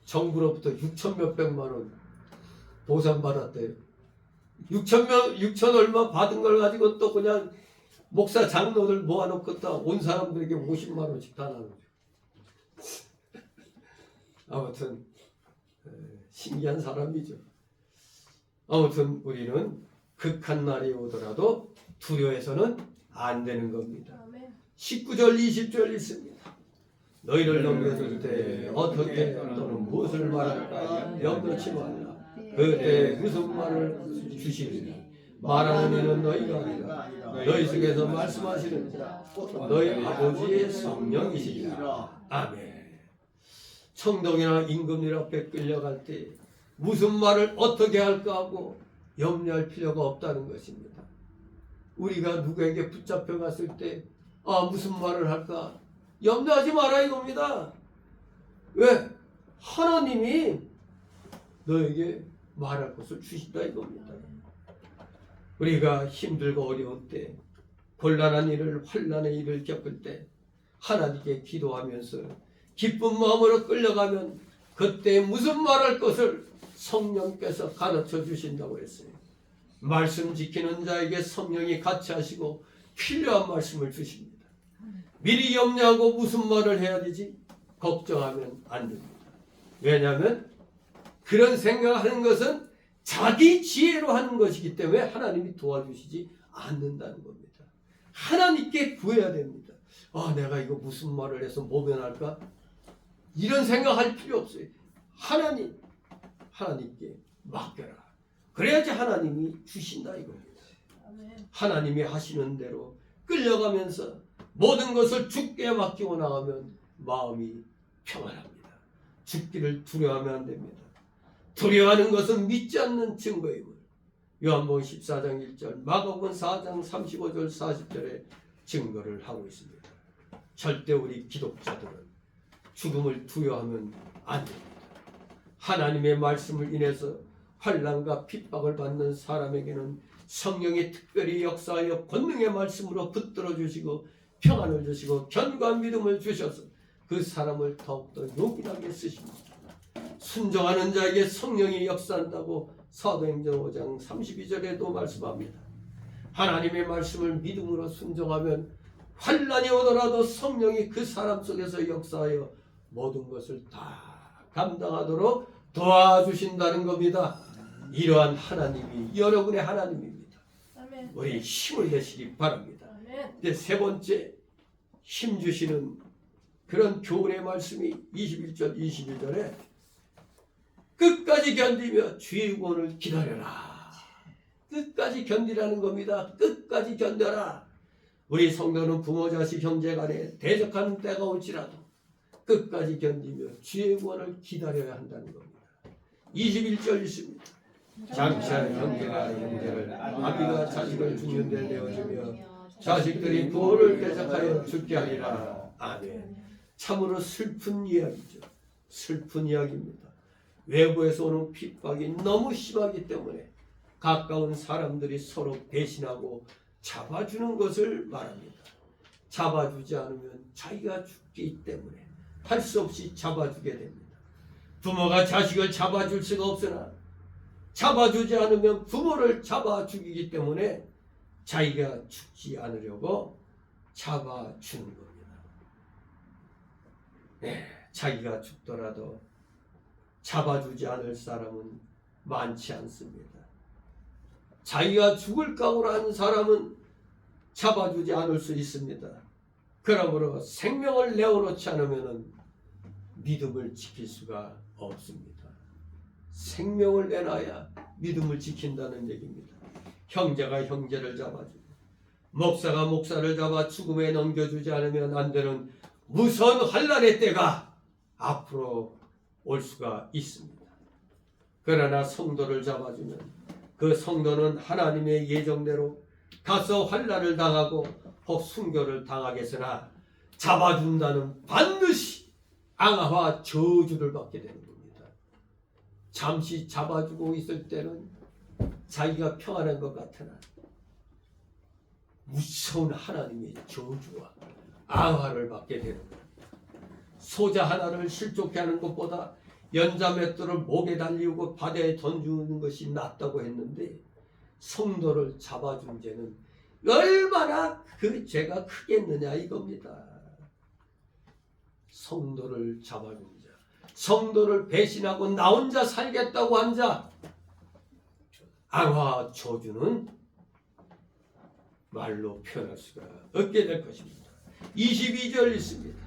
정부로부터 6천 몇백만 원 보상받았대요. 6천 얼마 받은 걸 가지고 또 그냥 목사 장로들 모아놓고 다 온 사람들에게 50만 원씩 다 나누죠. 아무튼 신기한 사람이죠. 아무튼 우리는 극한 날이 오더라도 두려워해서는 안 되는 겁니다. 19절 20절 있습니다. 너희를 넘겨줄 때 어떻게 또는 무엇을 말할까 염려치 말라. 그때 무슨 말을 주시리니 말하는 이는 너희가 아니라 너희 속에서 말씀하시는 자 너희 아버지의 성령이시리라. 아멘. 청동이나 임금님 앞에 끌려갈 때 무슨 말을 어떻게 할까 하고 염려할 필요가 없다는 것입니다. 우리가 누구에게 붙잡혀 갔을 때 무슨 말을 할까 염려하지 마라 이겁니다. 왜? 하나님이 너에게 말할 것을 주신다 이겁니다. 우리가 힘들고 어려운 때 곤란한 일을 환난의 일을 겪을 때 하나님께 기도하면서 기쁜 마음으로 끌려가면 그때 무슨 말할 것을 성령께서 가르쳐 주신다고 했어요. 말씀 지키는 자에게 성령이 같이 하시고 필요한 말씀을 주십니다. 미리 염려하고 무슨 말을 해야 되지? 걱정하면 안 됩니다. 왜냐하면 그런 생각하는 것은 자기 지혜로 하는 것이기 때문에 하나님이 도와주시지 않는다는 겁니다. 하나님께 구해야 됩니다. 내가 이거 무슨 말을 해서 모면할까? 이런 생각할 필요 없어요. 하나님께 맡겨라. 그래야지 하나님이 주신다 이겁니다. 하나님이 하시는 대로 끌려가면서 모든 것을 주께 맡기고 나가면 마음이 평안합니다. 죽기를 두려워하면 안 됩니다. 두려워하는 것은 믿지 않는 증거임을 요한복음 14장 1절 마가복음 4장 35절 40절에 증거를 하고 있습니다. 절대 우리 기독자들은 죽음을 두려워하면 안 됩니다. 하나님의 말씀을 인해서 환난과 핍박을 받는 사람에게는 성령이 특별히 역사하여 권능의 말씀으로 붙들어 주시고 평안을 주시고 견고한 믿음을 주셔서 그 사람을 더욱더 용기하게 쓰십니다. 순종하는 자에게 성령이 역사한다고 사도행전 5장 32절에도 말씀합니다. 하나님의 말씀을 믿음으로 순종하면 환난이 오더라도 성령이 그 사람 속에서 역사하여 모든 것을 다 감당하도록 도와주신다는 겁니다. 이러한 하나님이 여러분의 하나님입니다. 우리 힘을 내시기 바랍니다. 이제 세 번째 힘 주시는 그런 교훈의 말씀이 21절 22절에 끝까지 견디며 주의 구원을 기다려라. 끝까지 견디라는 겁니다. 끝까지 견뎌라. 우리 성도는 부모 자식 형제 간에 대적하는 때가 올지라도 끝까지 견디며 주의 구원을 기다려야 한다는 겁니다. 21절 있습니다. 장차 형제가 형제를 아비가 자식을 죽는 데 내어주며 자식들이 부모를 대적하여 죽게 하리라. 아멘. 참으로 슬픈 이야기죠. 슬픈 이야기입니다. 외부에서 오는 핍박이 너무 심하기 때문에 가까운 사람들이 서로 배신하고 잡아주는 것을 말합니다. 잡아주지 않으면 자기가 죽기 때문에 할 수 없이 잡아주게 됩니다. 부모가 자식을 잡아줄 수가 없으나 잡아주지 않으면 부모를 잡아 죽이기 때문에 자기가 죽지 않으려고 잡아주는 겁니다. 자기가 죽더라도 잡아주지 않을 사람은 많지 않습니다. 자기가 죽을 각오로 한 사람은 잡아주지 않을 수 있습니다. 그러므로 생명을 내어놓지 않으면 믿음을 지킬 수가 없습니다. 생명을 내놔야 믿음을 지킨다는 얘기입니다. 형제가 형제를 잡아주고 목사가 목사를 잡아 죽음에 넘겨주지 않으면 안 되는 무서운 환난의 때가 앞으로 올 수가 있습니다. 그러나 성도를 잡아주면 그 성도는 하나님의 예정대로 가서 환난을 당하고 혹 순교를 당하겠으나 잡아준다는 반드시 앙화와 저주를 받게 되는 겁니다. 잠시 잡아주고 있을 때는 자기가 평안한 것 같으나 무서운 하나님의 저주와 앙화를 받게 되는 거예요. 소자 하나를 실족해 하는 것보다 연자 맷돌을 목에 달리고 바다에 던지는 것이 낫다고 했는데 성도를 잡아준 죄는 얼마나 그 죄가 크겠느냐 이겁니다. 성도를 잡아준 자, 성도를 배신하고 나 혼자 살겠다고 한 자, 앙화 저주는 말로 표현할 수가 없게 될 것입니다. 22절 있습니다.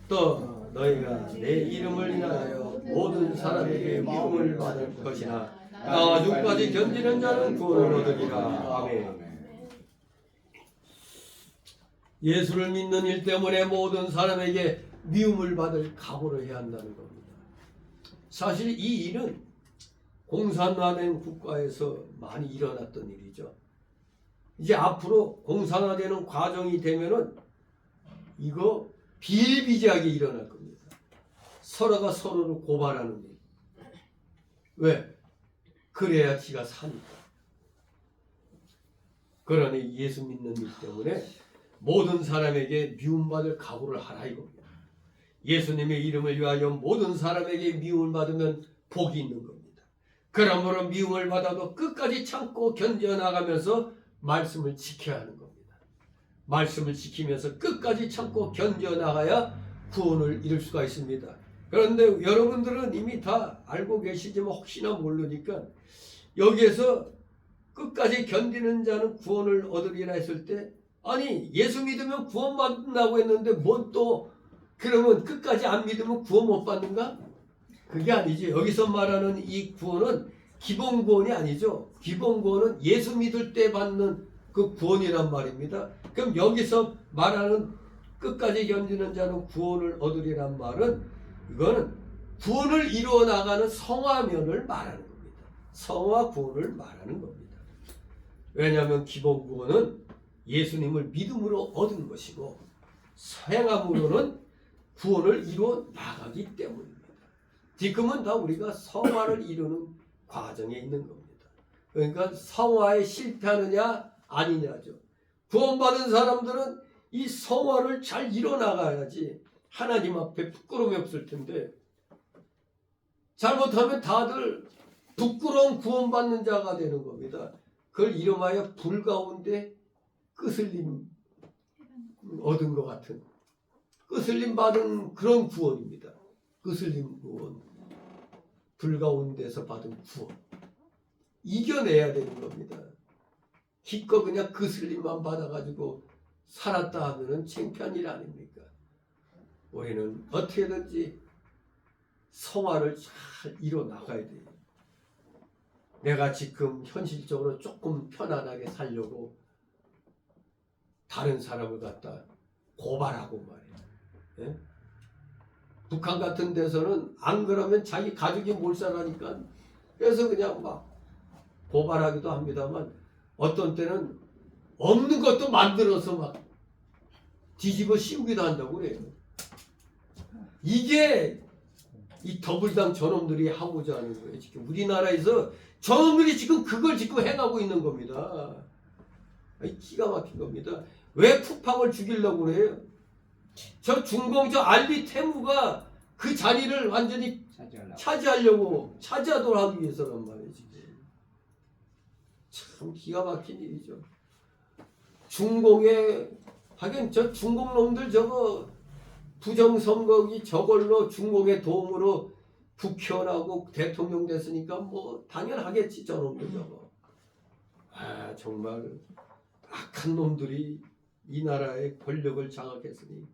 또 너희가 내 이름을 인하여 모든 사람에게 미움을 받을 것이나 나와 죽까지 견디는 자는 구원을 얻으리라. 아멘. 예수를 믿는 일 때문에 모든 사람에게 미움을 받을 각오를 해야 한다는 겁니다. 사실 이 일은 공산화된 국가에서 많이 일어났던 일이죠. 이제 앞으로 공산화되는 과정이 되면은 이거 비일비재하게 일어날 겁니다. 서로가 서로를 고발하는 일. 왜? 그래야 지가 사니까. 그러니 예수 믿는 일 때문에 모든 사람에게 미움받을 각오를 하라 이겁니다. 예수님의 이름을 위하여 모든 사람에게 미움을 받으면 복이 있는 겁니다. 그러므로 미움을 받아도 끝까지 참고 견뎌나가면서 말씀을 지켜야 하는 겁니다. 말씀을 지키면서 끝까지 참고 견뎌나가야 구원을 이룰 수가 있습니다. 그런데 여러분들은 이미 다 알고 계시지만 혹시나 모르니까 여기에서 끝까지 견디는 자는 구원을 얻으리라 했을 때 아니 예수 믿으면 구원 받는다고 했는데 뭔 또 그러면 끝까지 안 믿으면 구원 못 받는가? 그게 아니지. 여기서 말하는 이 구원은 기본 구원이 아니죠. 기본 구원은 예수 믿을 때 받는 그 구원이란 말입니다. 그럼 여기서 말하는 끝까지 견디는 자는 구원을 얻으리란 말은 이거는 구원을 이루어 나가는 성화면을 말하는 겁니다. 성화 구원을 말하는 겁니다. 왜냐하면 기본 구원은 예수님을 믿음으로 얻은 것이고 행함으로는 구원을 이루어 나가기 때문입니다. 지금은 다 우리가 성화를 이루는 과정에 있는 겁니다. 그러니까 성화에 실패하느냐 아니냐죠. 구원받은 사람들은 이 성화를 잘 이뤄나가야지 하나님 앞에 부끄러움이 없을 텐데 잘못하면 다들 부끄러운 구원받는 자가 되는 겁니다. 그걸 이름하여 불 가운데 끄슬림 얻은 것 같은 끄슬림 받은 그런 구원입니다. 끄슬림 구원, 불 가운데서 받은 구원 이겨내야 되는 겁니다. 기껏 그냥 끄슬림만 받아가지고 살았다 하면은 창피한 일 아닙니까? 우리는 어떻게든지 성화를 잘 이뤄나가야 돼요. 내가 지금 현실적으로 조금 편안하게 살려고 다른 사람을 갖다 고발하고 말이야. 예? 북한 같은 데서는 안 그러면 자기 가족이 몰살하니까 그래서 그냥 막 고발하기도 합니다만 어떤 때는 없는 것도 만들어서 막 뒤집어 씌우기도 한다고 그래요. 이게 이 더불당 저놈들이 하고자 하는 거예요. 지금 우리나라에서 저놈들이 지금 그걸 지금 행하고 있는 겁니다. 기가 막힌 겁니다. 왜 푸팡을 죽이려고 그래요? 저 중공 저 알비 태무가 그 자리를 완전히 차지하려고 차지하도록 하기 위해서란 말이지. 참 기가 막힌 일이죠. 중공에 하긴 저 중공 놈들 저거 부정선거기 저걸로 중공의 도움으로 국회의원하고 대통령 됐으니까 뭐 당연하겠지 저놈들 저거. 아 정말 악한 놈들이 이 나라의 권력을 장악했으니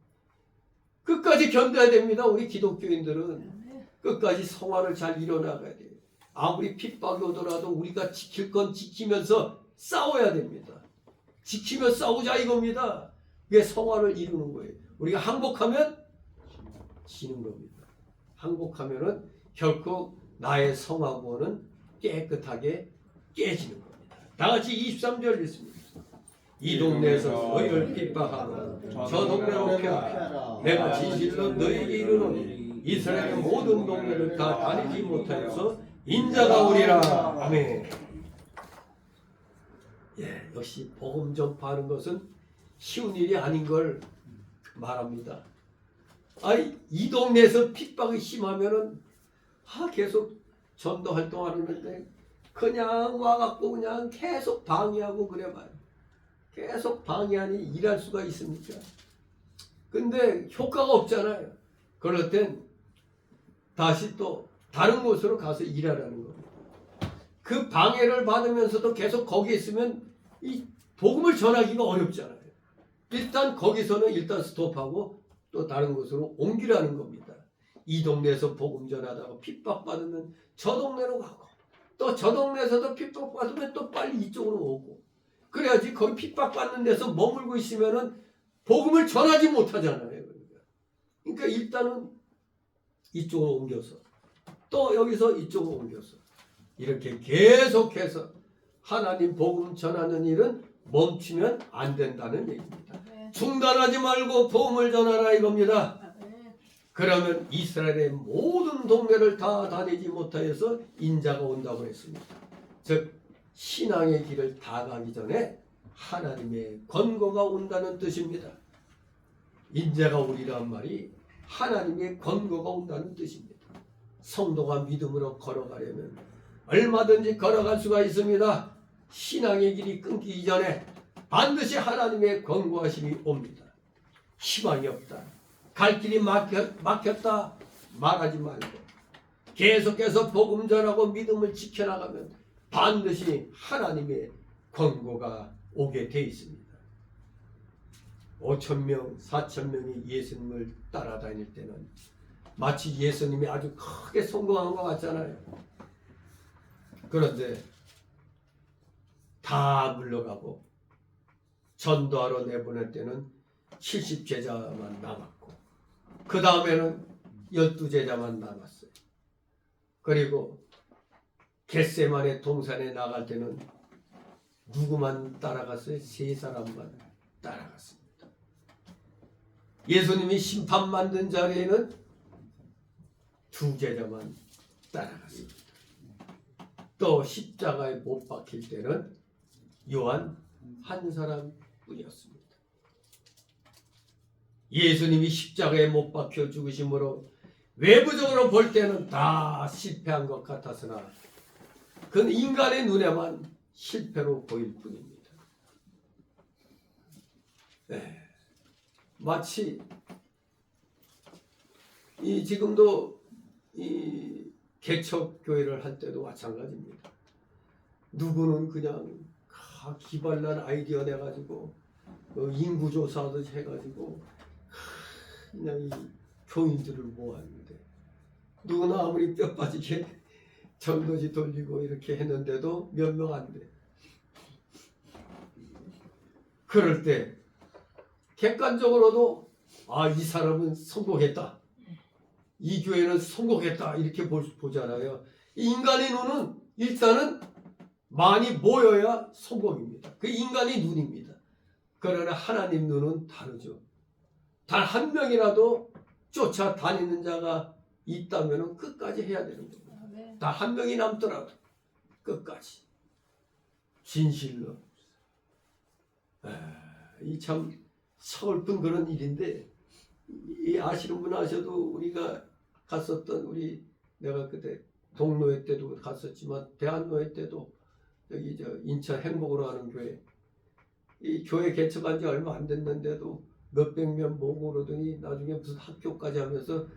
끝까지 견뎌야 됩니다. 우리 기독교인들은 끝까지 성화를 잘 이뤄나가야 돼요. 아무리 핍박이 오더라도 우리가 지킬 건 지키면서 싸워야 됩니다. 지키며 싸우자 이겁니다. 그게 성화를 이루는 거예요. 우리가 항복하면 지는 겁니다. 항복하면은 결코 나의 성화 구원은 깨끗하게 깨지는 겁니다. 다 같이 23절 읽습니다. 이 동네에서 너희를 핍박하고 저 동네로 피하라. 내가 진실로 너희에게 이르노니 이스라엘의 모든 동네를 다 다니지 못하여서 인자가 오리라. 아멘. 예, 역시 복음 전파하는 것은 쉬운 일이 아닌 걸 말합니다. 아니, 이 동네에서 핍박이 심하면은 계속 전도 활동하는데 그냥 와갖고 그냥 계속 방해하고 그래 봐요. 계속 방해하니 일할 수가 있습니까? 근데 효과가 없잖아요. 그럴 땐 다시 또 다른 곳으로 가서 일하라는 겁니다. 그 방해를 받으면서도 계속 거기 있으면 이 복음을 전하기가 어렵잖아요. 일단 거기서는 일단 스톱하고 또 다른 곳으로 옮기라는 겁니다. 이 동네에서 복음 전하다가 핍박받으면 저 동네로 가고 또 저 동네에서도 핍박받으면 또 빨리 이쪽으로 오고 그래야지 거기 핍박받는 데서 머물고 있으면은 복음을 전하지 못하잖아요. 그러니까 일단은 이쪽으로 옮겨서 또 여기서 이쪽으로 옮겨서 이렇게 계속해서 하나님 복음 전하는 일은 멈추면 안 된다는 얘기입니다. 중단하지 말고 복음을 전하라 이겁니다. 그러면 이스라엘의 모든 동네를 다 다니지 못하여서 인자가 온다고 했습니다. 즉 신앙의 길을 다 가기 전에 하나님의 권고가 온다는 뜻입니다. 인자가 오리란 말이 하나님의 권고가 온다는 뜻입니다. 성도가 믿음으로 걸어가려면 얼마든지 걸어갈 수가 있습니다. 신앙의 길이 끊기기 전에 반드시 하나님의 권고하심이 옵니다. 희망이 없다, 갈 길이 막혔다 말하지 말고 계속해서 복음 전하고 믿음을 지켜나가면 반드시 하나님의 권고가 오게 돼 있습니다. 5,000명, 4,000명이 예수님을 따라다닐 때는 마치 예수님이 아주 크게 성공한 것 같잖아요. 그런데 다 물러가고 전도하러 내보낼 때는 70제자만 남았고 그 다음에는 12제자만 남았어요. 그리고 겟세마네 동산에 나갈 때는 누구만 따라갔어요? 3사람만 따라갔습니다. 예수님이 심판 만든 자리에는 2제자만 따라갔습니다. 또 십자가에 못 박힐 때는 요한 한 사람뿐이었습니다. 예수님이 십자가에 못 박혀 죽으심으로 외부적으로 볼 때는 다 실패한 것 같았으나 그건 인간의 눈에만 실패로 보일 뿐입니다. 네. 마치 지금도 이 개척교회를 할 때도 마찬가지입니다. 누구는 그냥 기발난 아이디어 내가지고 인구조사도 해가지고 그냥 이 교인들을 모았는데 누구나 아무리 뼈 빠지게 전도지 돌리고 이렇게 했는데도 몇 명 안 돼. 그럴 때 객관적으로도 이 사람은 성공했다, 이 교회는 성공했다 이렇게 보잖아요. 인간의 눈은 일단은 많이 모여야 성공입니다. 그 인간의 눈입니다. 그러나 하나님 눈은 다르죠. 단 한 명이라도 쫓아다니는 자가 있다면 끝까지 해야 되는 겁니다. 단 한 명이 남더라도 끝까지 진실로. 이 참 서글픈 그런 일인데 아시는 분 아셔도 우리가 갔었던 내가 그때 동노회 때도 갔었지만 대한노회 때도 여기 인천 행복으로 하는 교회, 이 교회 개척한 지 얼마 안 됐는데도 몇백 명 모으고 그러더니 나중에 무슨 학교까지 하면서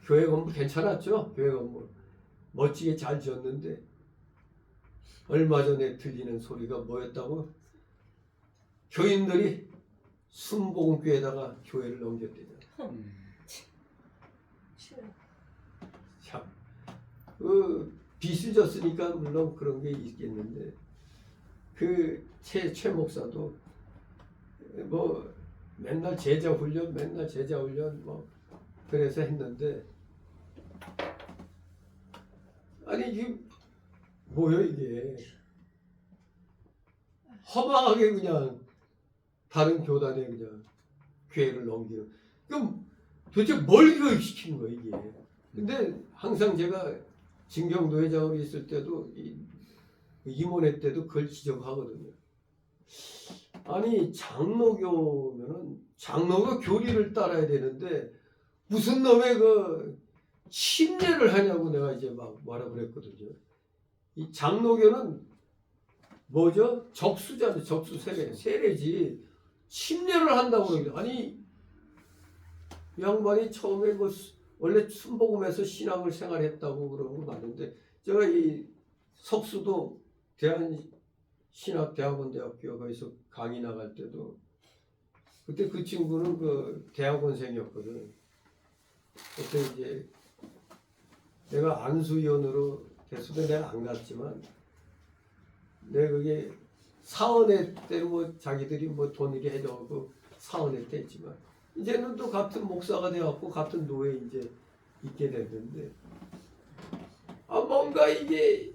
교회 건물 괜찮았죠? 교회 건물 멋지게 잘 지었는데 얼마 전에 들리는 소리가 뭐였다고? 교인들이 순복음교회에다가 교회를 넘겼대요. 참, 빚을 졌으니까 물론 그런 게 있겠는데 최 목사도 뭐 맨날 제자 훈련 뭐 그래서 했는데 아니 이게 뭐야 이게 허망하게 그냥 다른 교단에 그냥 교회를 넘기는. 그럼 도대체 뭘 교육시키는 거야 이게. 근데 항상 제가 진경도 회장으로 있을 때도 임원회 때도 그걸 지적하거든요. 아니 장로교면은 장로가 교리를 따라야 되는데 무슨 놈의 그 침례를 하냐고 내가 이제 막 뭐라 그랬거든요. 이 장로교는 뭐죠? 적수잖아요. 적수 세례지. 침례를 한다고 그러죠. 아니 이 양반이 처음에 뭐 원래 순복음에서 신앙을 생활했다고 그러고 맞는데 제가 이 석수도 대한신학대학원대학교 거기서 강의 나갈 때도 그때 그 친구는 그 대학원생이었거든. 그때 이제 내가 안수위원으로 됐을 내가 안 갔지만 내가 그게 사원회 때로 뭐 자기들이 뭐 돈 이렇게 해줘고 사원회 때 했지만 이제는 또 같은 목사가 돼갖고 같은 노예에 이제 있게 됐는데 뭔가 이게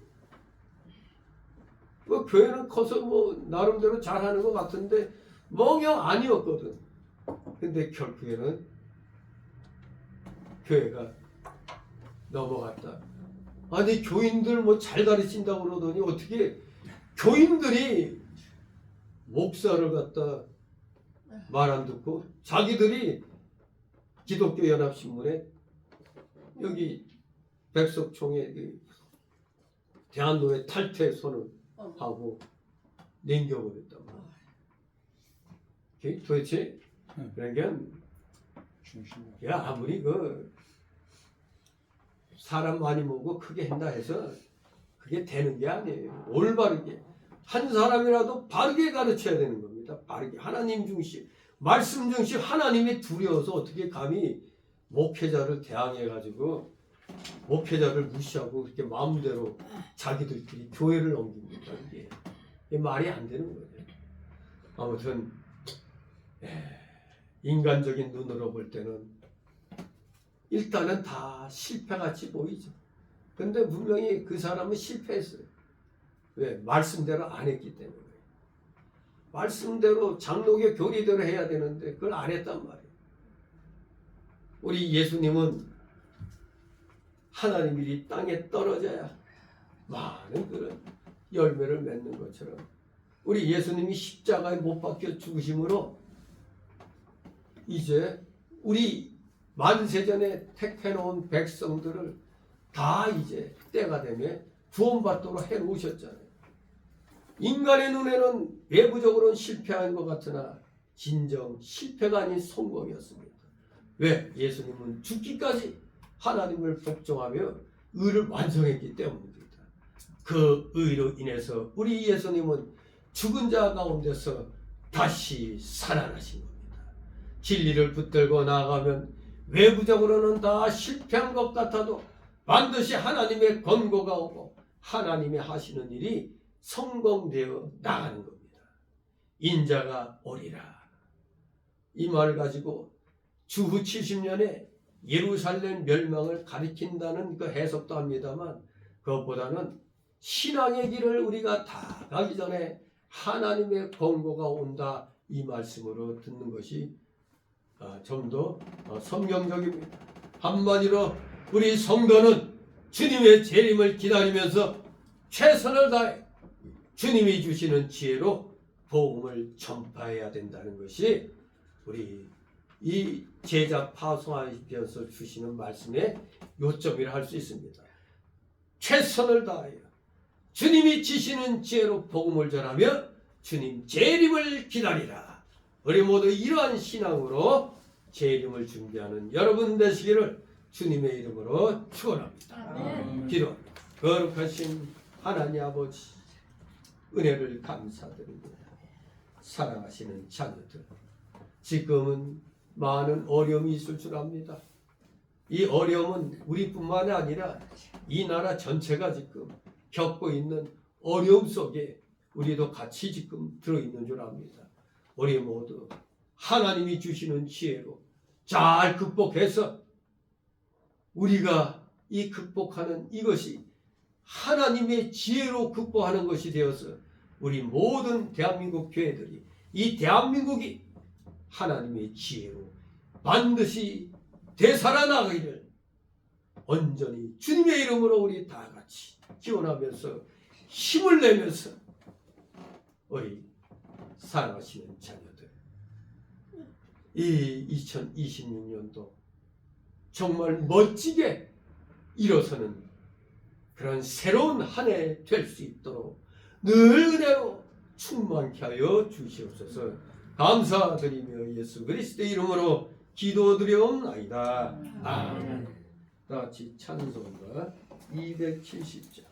뭐 교회는 커서 뭐 나름대로 잘하는 것 같은데 멍영 아니었거든. 근데 결국에는 교회가 넘어갔다. 아니 교인들 뭐 잘 가르친다고 그러더니 어떻게 교인들이 목사를 갖다 말 안 듣고 자기들이 기독교 연합신문에 여기 백석총회 대한노회 탈퇴 선언하고 냉겨버렸단 말이야. 도대체 그러니까 야 아무리 그 사람 많이 모으고 크게 한다 해서 그게 되는 게 아니에요. 올바르게 한 사람이라도 바르게 가르쳐야 되는 겁니다. 바르게 하나님 중심, 말씀 중심, 하나님이 두려워서 어떻게 감히 목회자를 대항해가지고 목회자를 무시하고 그렇게 마음대로 자기들끼리 교회를 옮깁니까? 이게 말이 안 되는 거예요. 아무튼 인간적인 눈으로 볼 때는 일단은 다 실패같이 보이죠. 근데 분명히 그 사람은 실패했어요. 왜? 말씀대로 안 했기 때문에. 말씀대로 장로교 교리대로 해야 되는데 그걸 안 했단 말이에요. 우리 예수님은 하나님 일이 땅에 떨어져야 많은 그런 열매를 맺는 것처럼 우리 예수님이 십자가에 못 박혀 죽으심으로 이제 우리 만세전에 택해놓은 백성들을 다 이제 때가 되면 구원받도록 해놓으셨잖아요. 인간의 눈에는 외부적으로는 실패한 것 같으나 진정 실패가 아닌 성공이었습니다. 왜? 예수님은 죽기까지 하나님을 복종하며 의를 완성했기 때문입니다. 그 의로 인해서 우리 예수님은 죽은 자 가운데서 다시 살아나신 겁니다. 진리를 붙들고 나아가면 외부적으로는 다 실패한 것 같아도 반드시 하나님의 권고가 오고 하나님이 하시는 일이 성공되어 나가는 겁니다. 인자가 오리라. 이 말을 가지고 주후 70년에 예루살렘 멸망을 가리킨다는 그 해석도 합니다만 그것보다는 신앙의 길을 우리가 다 가기 전에 하나님의 권고가 온다 이 말씀으로 듣는 것이 좀 더 성경적입니다. 한마디로 우리 성도는 주님의 재림을 기다리면서 최선을 다해 주님이 주시는 지혜로 복음을 전파해야 된다는 것이 우리 이 제자 파송하시면서 주시는 말씀의 요점이라 할 수 있습니다. 최선을 다하여 주님이 지시는 지혜로 복음을 전하며 주님 재림을 기다리라. 우리 모두 이러한 신앙으로 재림을 준비하는 여러분 되시기를 주님의 이름으로 축원합니다. 기도합니다. 거룩하신 하나님 아버지 은혜를 감사드립니다. 사랑하시는 자녀들 지금은 많은 어려움이 있을 줄 압니다. 이 어려움은 우리뿐만 아니라 이 나라 전체가 지금 겪고 있는 어려움 속에 우리도 같이 지금 들어있는 줄 압니다. 우리 모두 하나님이 주시는 지혜로 잘 극복해서 우리가 이 극복하는 이것이 하나님의 지혜로 극복하는 것이 되어서 우리 모든 대한민국 교회들이 이 대한민국이 하나님의 지혜로 반드시 되살아나기를 온전히 주님의 이름으로 우리 다 같이 기원하면서 힘을 내면서 우리 사랑하시는 자녀들, 이 2026년도 정말 멋지게 일어서는 그런 새로운 한 해 될 수 있도록 늘 은혜로 충만케 하여 주시옵소서. 감사드리며 예수 그리스도의 이름으로 기도드려옵나이다. 아멘. 다 같이 찬송가 270장.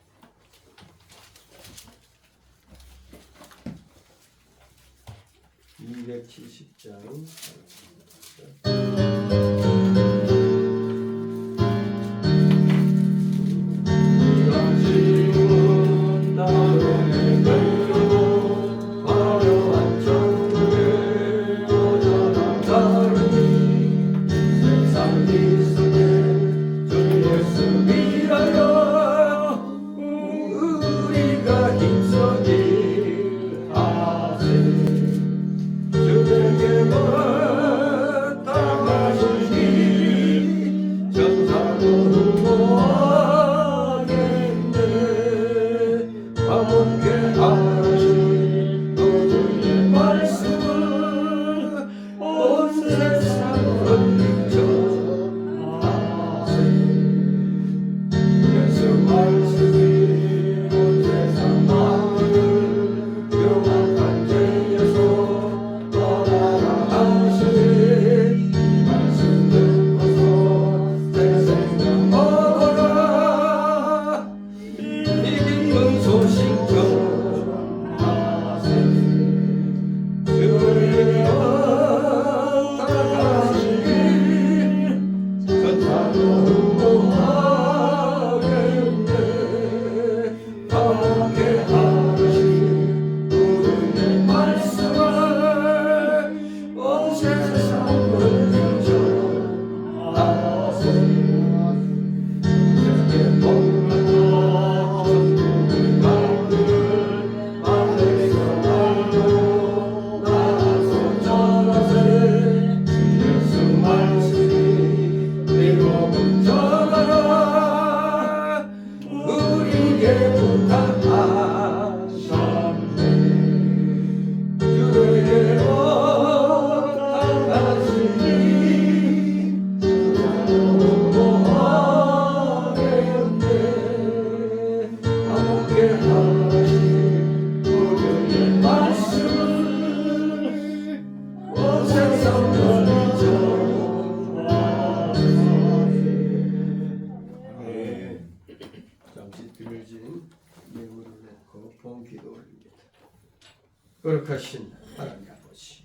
거룩하신 하나님 아버지,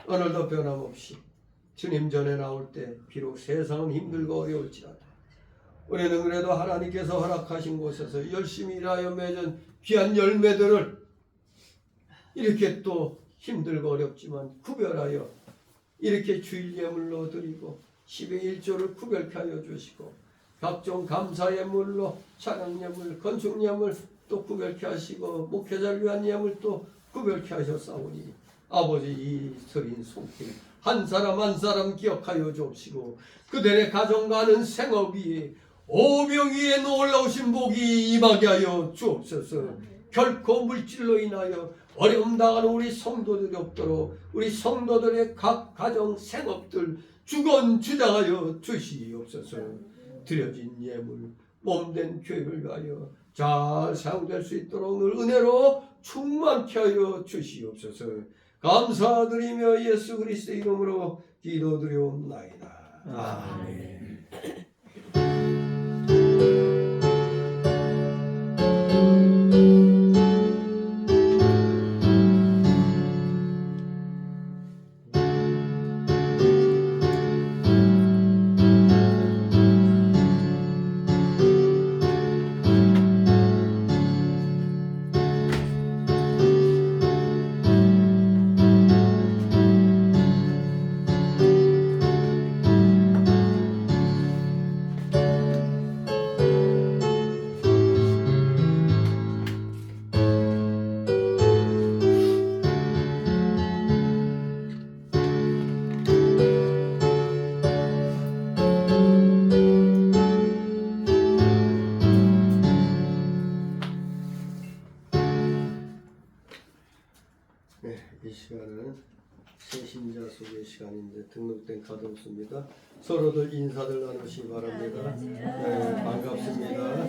오늘도 변함없이 주님 전에 나올 때 비록 세상은 힘들고 어려울지라도 우리는 그래도 하나님께서 허락하신 곳에서 열심히 일하여 맺은 귀한 열매들을 이렇게 또 힘들고 어렵지만 구별하여 이렇게 주일 예물로 드리고 10의 1조를 구별케 하여 주시고 각종 감사 예물로 찬양 예물, 건축 예물 또 구별케 하시고 목회자를 위한 예물 또 구별케 하셨사오니 아버지 이 드린 손길 한 사람 한 사람 기억하여 주옵시고 그들의 가정과는 생업 위에 오병 위에 놀라우신 복이 임하게 하여 주옵소서. 결코 물질로 인하여 어려움 당하는 우리 성도들이 없도록 우리 성도들의 각 가정 생업들 주건주장하여 주시옵소서. 드려진 예물 몸된 교회를 위하여 잘 사용될 수 있도록 늘 은혜로 충만케 하여 주시옵소서. 감사드리며 예수 그리스도의 이름으로 기도드려옵나이다. 아멘. 이제 등록된 카드 없습니다. 서로들 인사들 나누시기 바랍니다. 네, 반갑습니다.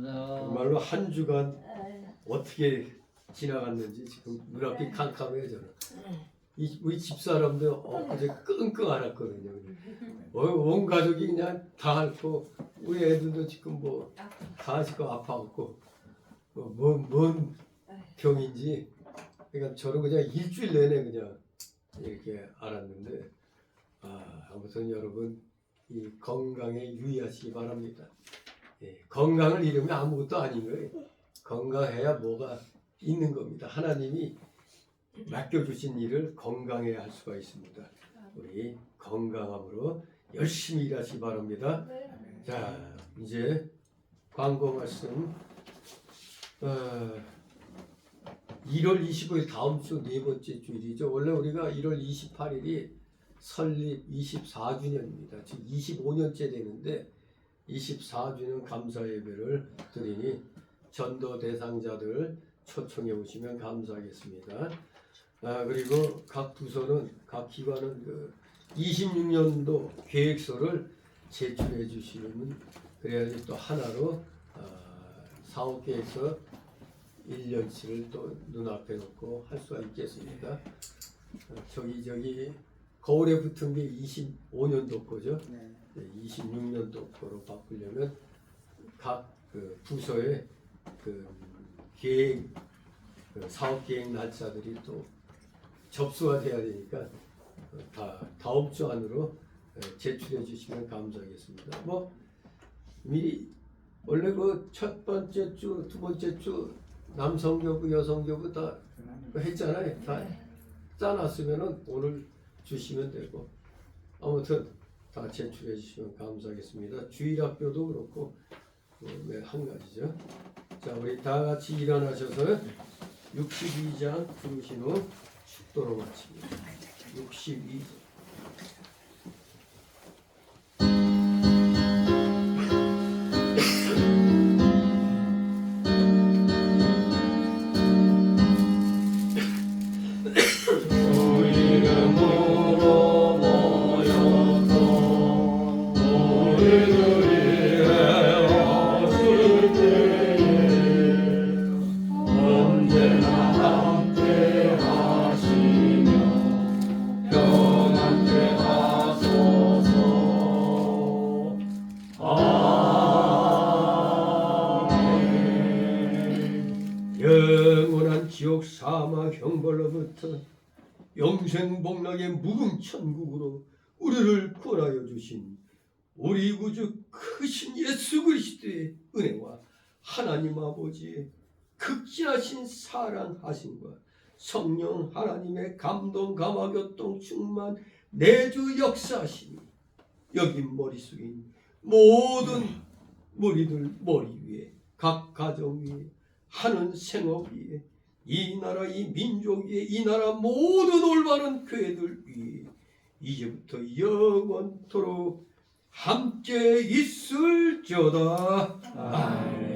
정말로 한 주간 어떻게 지나갔는지 지금 눈앞이 캄캄해요. 저는 우리 집사람들 어제 끙끙 앓았거든요. 온 가족이 그냥 다 앓고 우리 애들도 지금 뭐 다 지금 아파갖고 뭔 병인지 그러니까 저는 그냥 일주일 내내 그냥 이렇게 앓았는데 아무튼 여러분 이 건강에 유의하시기 바랍니다. 예, 건강을 잃으면 아무것도 아닌 거예요. 건강해야 뭐가 있는 겁니다. 하나님이 맡겨주신 일을 건강해야 할 수가 있습니다. 우리 건강함으로 열심히 일하시기 바랍니다. 자, 이제 광고 말씀 1월 25일 다음 주 네 번째 주일이죠. 원래 우리가 1월 28일이 설립 24주년입니다. 지금 25년째 되는데 24주년 감사 예배를 드리니 전도 대상자들 초청해 오시면 감사하겠습니다. 그리고 각 부서는 각 기관은 그 26년도 계획서를 제출해 주시면 그래야지 또 하나로 사업 계획서 1년치를 또 눈앞에 놓고 할 수가 있겠습니다. 저기 거울에 붙은 게 25년도 거죠. 26년도 거로 바꾸려면 각 그 부서의 그 계획 사업 계획 날짜들이 또 접수가 돼야 되니까 다 다음 주 안으로 제출해 주시면 감사하겠습니다. 뭐 미리 원래 그 첫 번째 주, 두 번째 주 남성교부, 여성교부 다 했잖아요. 다 짜놨으면은 오늘 주시면 되고 아무튼 다 제출해 주시면 감사하겠습니다. 주일학교도 그렇고 한 가지죠. 자, 우리 다 같이 일어나셔서 62장 부르신 후 축도로 마칩니다. 62장. 영원한 지옥 사망 형벌로부터 영생 복락의 무궁천국으로 우리를 구원하여 주신 우리 구주 크신 예수 그리스도의 은혜와 하나님 아버지의 극진하신 사랑하심과 성령 하나님의 감동 감화 교통 충만 내주 역사하심이 여기 머리 숙인 모든 무리들 머리 위에 각 가정 위에 하는 생업 위에 이 나라 이 민족 위에 이 나라 모든 올바른 교회들 위에 이제부터 영원토록 함께 있을지어다. 아멘.